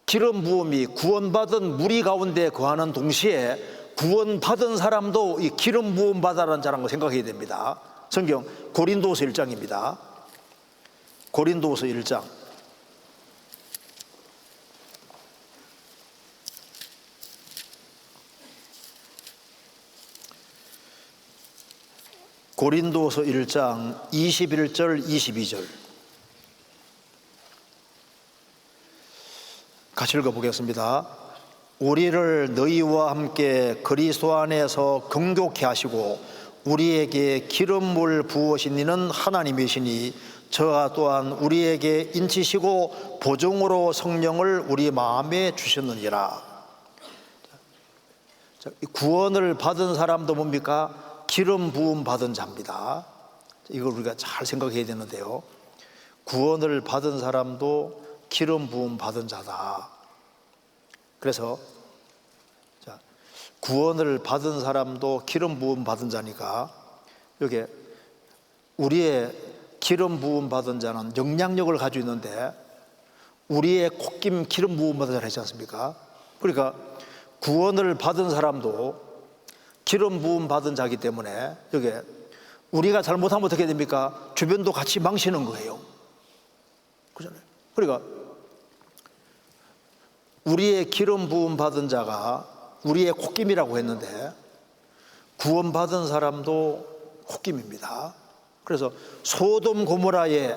Speaker 1: 기름 부음이 구원받은 무리 가운데 거하는 동시에 구원받은 사람도 이 기름 부음 받아라는 자라는 거 생각해야 됩니다. 성경 고린도서 1장입니다. 고린도서 1장. 고린도서 1장 21절 22절 같이 읽어보겠습니다. 우리를 너희와 함께 그리스도 안에서 긍휼케 하시고 우리에게 기름을 부으신 이는 하나님이시니 저와 또한 우리에게 인치시고 보증으로 성령을 우리 마음에 주셨느니라. 구원을 받은 사람도 뭡니까? 기름 부음 받은 자입니다. 이걸 우리가 잘 생각해야 되는데요, 구원을 받은 사람도 기름 부음 받은 자다. 그래서 구원을 받은 사람도 기름 부음 받은 자니까, 여기 우리의 기름 부음 받은 자는 영향력을 가지고 있는데, 우리의 콧김 기름 부음 받은 자를 했지 않습니까? 그러니까 구원을 받은 사람도 기름 부음 받은 자이기 때문에, 여기 우리가 잘못하면 어떻게 됩니까? 주변도 같이 망치는 거예요. 그렇잖아요. 그러니까 우리의 기름 부음 받은 자가 우리의 콧김이라고 했는데, 구원받은 사람도 콧김입니다. 그래서 소돔 고모라에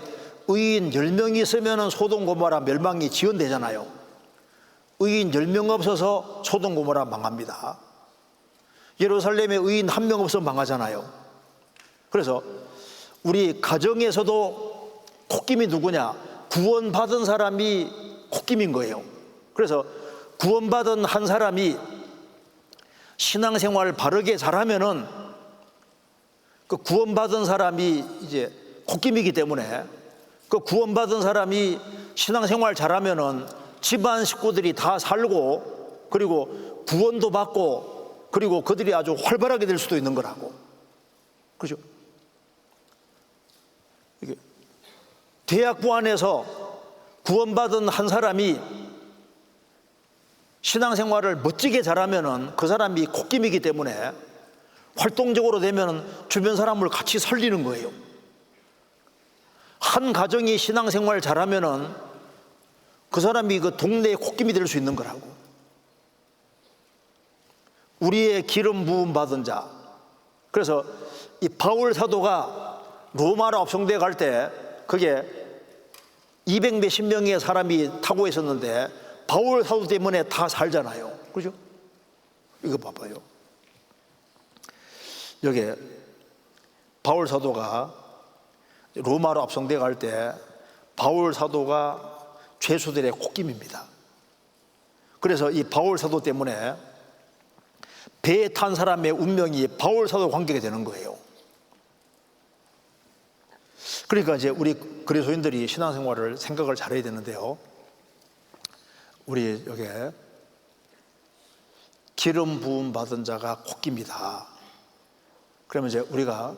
Speaker 1: 의인 10명이 있으면 소돔 고모라 멸망이 지연되잖아요. 의인 10명 없어서 소돔 고모라 망합니다. 예루살렘에 의인 1명 없어서 망하잖아요. 그래서 우리 가정에서도 콧김이 누구냐? 구원받은 사람이 콧김인 거예요. 그래서 구원받은 한 사람이 신앙생활 바르게 잘하면은 그 구원받은 사람이 이제 콧김이기 때문에, 그 구원받은 사람이 신앙생활 잘하면은 집안 식구들이 다 살고, 그리고 구원도 받고, 그리고 그들이 아주 활발하게 될 수도 있는 거라고. 그렇죠? 이게 대학부 안에서 구원받은 한 사람이 신앙생활을 멋지게 잘하면은 그 사람이 콧김이기 때문에 활동적으로 되면은 주변 사람을 같이 살리는 거예요. 한 가정이 신앙생활 잘하면은 그 사람이 그 동네의 콧김이 될 수 있는 거라고. 우리의 기름 부음 받은 자. 그래서 이 바울 사도가 로마로 압송돼 갈 때 그게 200 몇십 명의 사람이 타고 있었는데 바울 사도 때문에 다 살잖아요. 그죠? 이거 봐봐요. 여기 바울 사도가 로마로 압송돼 갈 때 바울 사도가 죄수들의 콧김입니다. 그래서 이 바울 사도 때문에 배에 탄 사람의 운명이 바울 사도 관계가 되는 거예요. 그러니까 이제 우리 그리스도인들이 신앙생활을 생각을 잘해야 되는데요. 우리 여기 기름 부음 받은 자가 콧김이다. 그러면 이제 우리가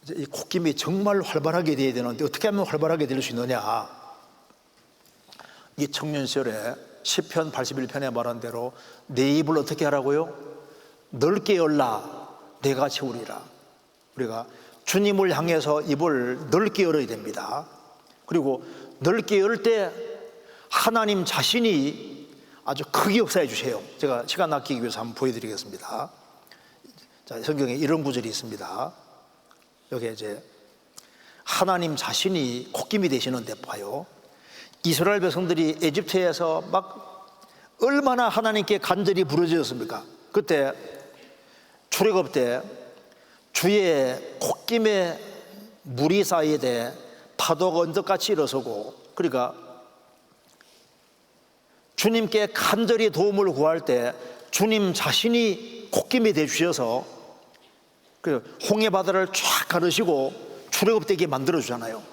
Speaker 1: 이제 이 콧김이 정말 활발하게 돼야 되는데 어떻게 하면 활발하게 될 수 있느냐? 이 청년 시절에 시편 81편에 말한 대로 내 입을 어떻게 하라고요? 넓게 열라 내가 채우리라. 우리가 주님을 향해서 입을 넓게 열어야 됩니다. 그리고 넓게 열 때 하나님 자신이 아주 크게 역사해 주세요. 제가 시간 아끼기 위해서 한번 보여드리겠습니다. 자, 성경에 이런 구절이 있습니다. 여기 이제 하나님 자신이 콧김이 되시는데 봐요. 이스라엘 백성들이 에집트에서 막 얼마나 하나님께 간절히 부르짖었습니까? 그때 출애굽 때 주의 콧김에 물이 쌓이되 파도가 언덕같이 일어서고, 그러니까 주님께 간절히 도움을 구할 때 주님 자신이 콧김이 되주셔서 홍해 바다를 쫙 가르시고 출애굽되게 만들어주잖아요.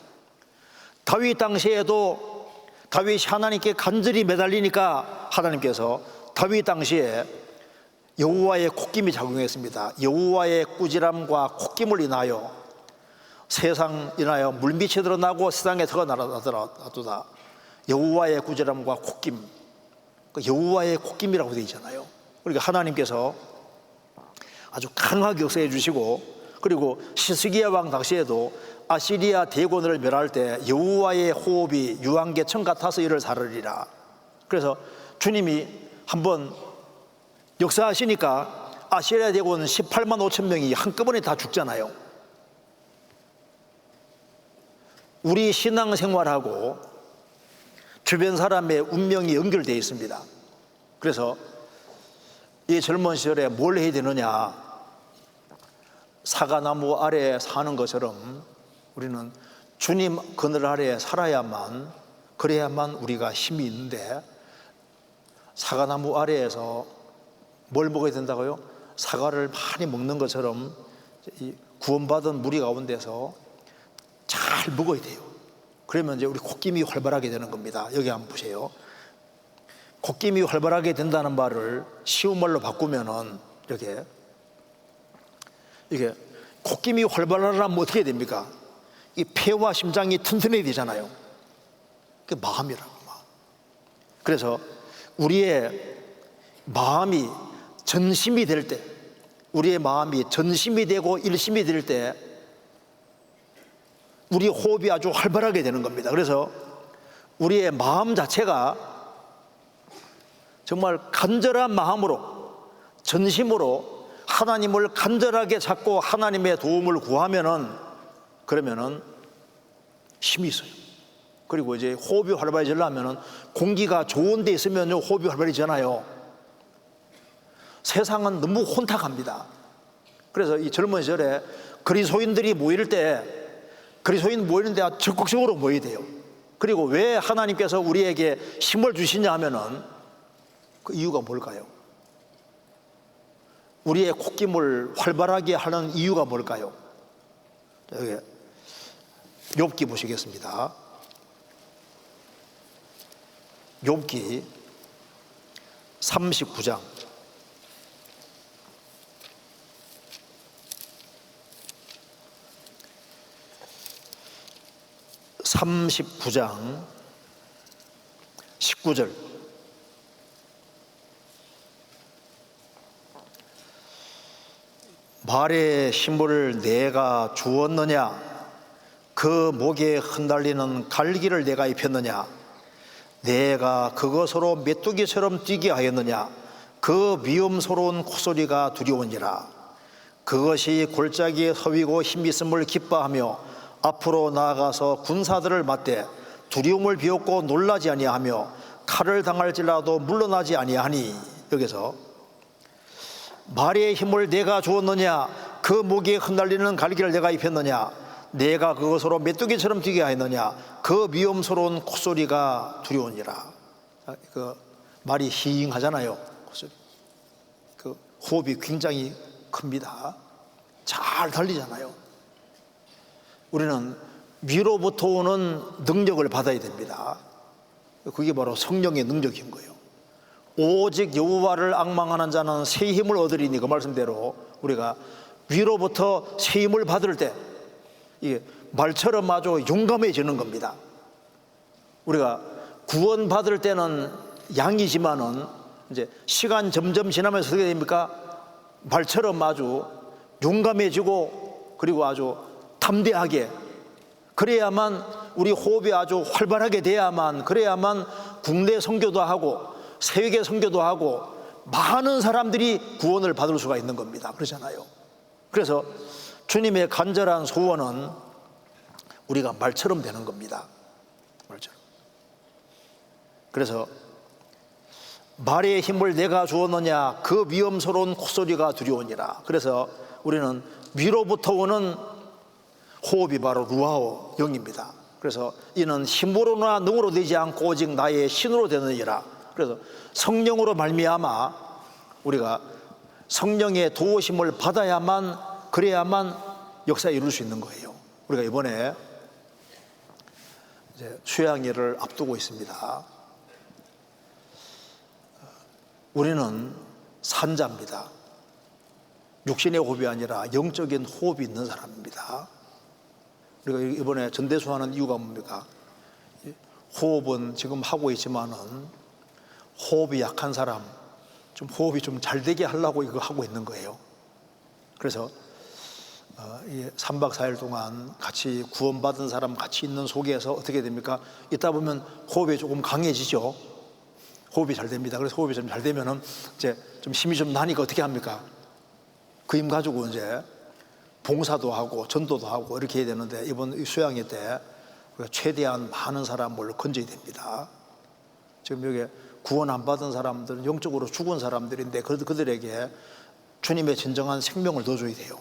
Speaker 1: 다윗 당시에도 다윗이 하나님께 간절히 매달리니까 하나님께서 다윗 당시에 여호와의 콧김이 작용했습니다. 여호와의 꾸지람과 콧김을 인하여 세상 인하여 물빛이 드러나고 세상에 터가 날아나더라. 여호와의 꾸지람과 콧김, 여호와의 콧김이라고 되어 있잖아요. 그러니까 하나님께서 아주 강하게 역사해 주시고, 그리고 시스기야 왕 당시에도 아시리아 대군을 멸할 때 여호와의 호흡이 유황계청 같아서 이를 사르리라. 그래서 주님이 한번 역사하시니까 아시리아 대군 18만 5천 명이 한꺼번에 다 죽잖아요. 우리 신앙생활하고 주변 사람의 운명이 연결되어 있습니다. 그래서 이 젊은 시절에 뭘 해야 되느냐? 사과나무 아래에 사는 것처럼 우리는 주님 그늘 아래에 살아야만, 그래야만 우리가 힘이 있는데, 사과나무 아래에서 뭘 먹어야 된다고요? 사과를 많이 먹는 것처럼 이 구원받은 무리 가운데서 잘 먹어야 돼요. 그러면 이제 우리 콧김이 활발하게 되는 겁니다. 여기 한번 보세요. 콧김이 활발하게 된다는 말을 쉬운 말로 바꾸면은 이게 콧김이 활발하려면 어떻게 됩니까? 이 폐와 심장이 튼튼해야 되잖아요. 그게 마음이라고. 그래서 우리의 마음이 전심이 될 때, 우리의 마음이 전심이 되고 일심이 될 때 우리 호흡이 아주 활발하게 되는 겁니다. 그래서 우리의 마음 자체가 정말 간절한 마음으로, 전심으로 하나님을 간절하게 찾고 하나님의 도움을 그러면은 힘이 있어요. 그리고 이제 호흡이 활발해지려면은 공기가 좋은 데 있으면 호흡이 활발해지잖아요. 세상은 너무 혼탁합니다. 그래서 이 젊은 시절에 그리스도인들이 모일 때, 그리스도인 모이는데 적극적으로 모여야 돼요. 그리고 왜 하나님께서 우리에게 힘을 주시냐 하면은 그 이유가 뭘까요? 우리의 콧김을 활발하게 하는 이유가 뭘까요? 여기 욥기 보시겠습니다. 욥기 39장 19절. 말의 힘을 내가 주었느냐? 그 목에 흩날리는 갈기를 내가 입혔느냐? 내가 그것으로 메뚜기처럼 뛰게 하였느냐? 그 위험스러운 콧소리가 두려우니라. 그것이 골짜기에 서위고 힘있음을 기뻐하며 앞으로 나아가서 군사들을 맞대 두려움을 비웃고 놀라지 아니하며 칼을 당할지라도 물러나지 아니하니. 여기서 말의 힘을 내가 주었느냐? 그 목에 흩날리는 갈기를 내가 입혔느냐? 내가 그것으로 메뚜기처럼 뛰게 하였느냐. 그 위험스러운 콧소리가 두려우니라. 그 말이 힝하잖아요. 콧소리. 그 호흡이 굉장히 큽니다. 잘 달리잖아요. 우리는 위로부터 오는 능력을 받아야 됩니다. 그게 바로 성령의 능력인 거예요. 오직 여호와를 앙망하는 자는 새 힘을 얻으리니, 그 말씀대로 우리가 위로부터 새 힘을 받을 때 이게 말처럼 아주 용감해지는 겁니다. 우리가 구원받을 때는 양이지만은 이제 시간 점점 지나면서 어떻게 됩니까? 말처럼 아주 용감해지고, 그리고 아주 담대하게, 그래야만 우리 호흡이 아주 활발하게 돼야만, 그래야만 국내 선교도 하고 세계 선교도 하고 많은 사람들이 구원을 받을 수가 있는 겁니다. 그렇잖아요. 그래서 주님의 간절한 소원은 우리가 말처럼 되는 겁니다. 말처럼. 그래서 말의 힘을 내가 주었느냐. 그 위험스러운 콧소리가 두려우니라. 그래서 우리는 위로부터 오는 호흡이 바로 루아오 영입니다. 그래서 이는 힘으로나 능으로 되지 않고 오직 나의 신으로 되느니라. 그래서 성령으로 말미암아 우리가 성령의 도우심을 받아야만, 그래야만 역사 이룰 수 있는 거예요. 우리가 이번에 이제 수양회를 앞두고 있습니다. 우리는 산자입니다. 육신의 호흡이 아니라 영적인 호흡이 있는 사람입니다. 우리가 이번에 전대수하는 이유가 뭡니까? 호흡은 지금 하고 있지만은 호흡이 약한 사람, 좀 호흡이 좀 잘 되게 하려고 이거 하고 있는 거예요. 그래서 3박 4일 동안 같이 구원받은 사람 같이 있는 속에서 어떻게 됩니까? 있다 보면 호흡이 조금 강해지죠. 호흡이 잘 됩니다. 그래서 호흡이 좀 잘 되면은 이제 좀 힘이 좀 나니까 어떻게 합니까? 그 힘 가지고 이제 봉사도 하고 전도도 하고 이렇게 해야 되는데, 이번 수양회 때 우리가 최대한 많은 사람을 건져야 됩니다. 지금 여기 구원 안 받은 사람들은 영적으로 죽은 사람들인데 그들에게 주님의 진정한 생명을 넣어줘야 돼요.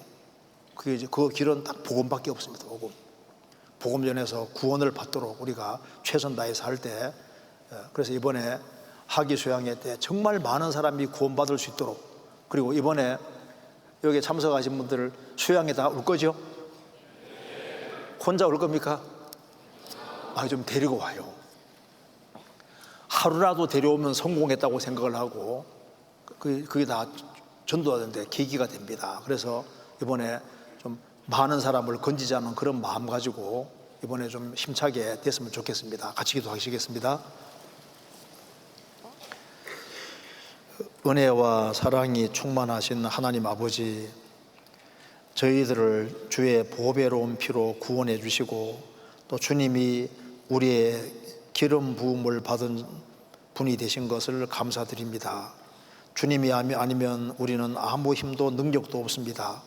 Speaker 1: 그게 이제 그 길은 딱 복음밖에 없습니다. 복음 전해서 구원을 받도록 우리가 최선 다해서 할 때, 그래서 이번에 하기 수양회 때 정말 많은 사람이 구원받을 수 있도록, 그리고 이번에 여기 참석하신 분들 수양회 다 올 거죠? 혼자 올 겁니까? 좀 데리고 와요. 하루라도 데려오면 성공했다고 생각을 하고, 그게 다 전도하는데 계기가 됩니다. 그래서 이번에 좀 많은 사람을 건지자는 그런 마음 가지고 이번에 좀 힘차게 됐으면 좋겠습니다. 같이 기도하시겠습니다. 은혜와 사랑이 충만하신 하나님 아버지, 저희들을 주의 보배로운 피로 구원해 주시고, 또 주님이 우리의 기름 부음을 받은 분이 되신 것을 감사드립니다. 주님이 아니면 우리는 아무 힘도 능력도 없습니다.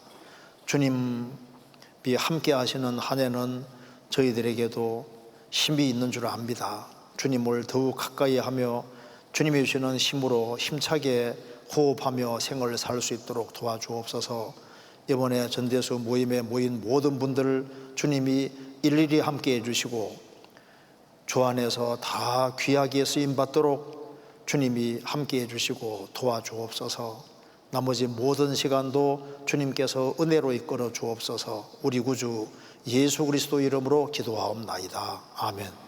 Speaker 1: 주님이 함께 하시는 한 해는 저희들에게도 힘이 있는 줄 압니다. 주님을 더욱 가까이 하며 주님이 주시는 힘으로 힘차게 호흡하며 생을 살 수 있도록 도와주옵소서. 이번에 전대수 모임에 모인 모든 분들 주님이 일일이 함께 해주시고 주 안에서 다 귀하게 쓰임받도록 주님이 함께 해주시고 도와주옵소서. 나머지 모든 시간도 주님께서 은혜로 이끌어 주옵소서. 우리 구주 예수 그리스도 이름으로 기도하옵나이다. 아멘.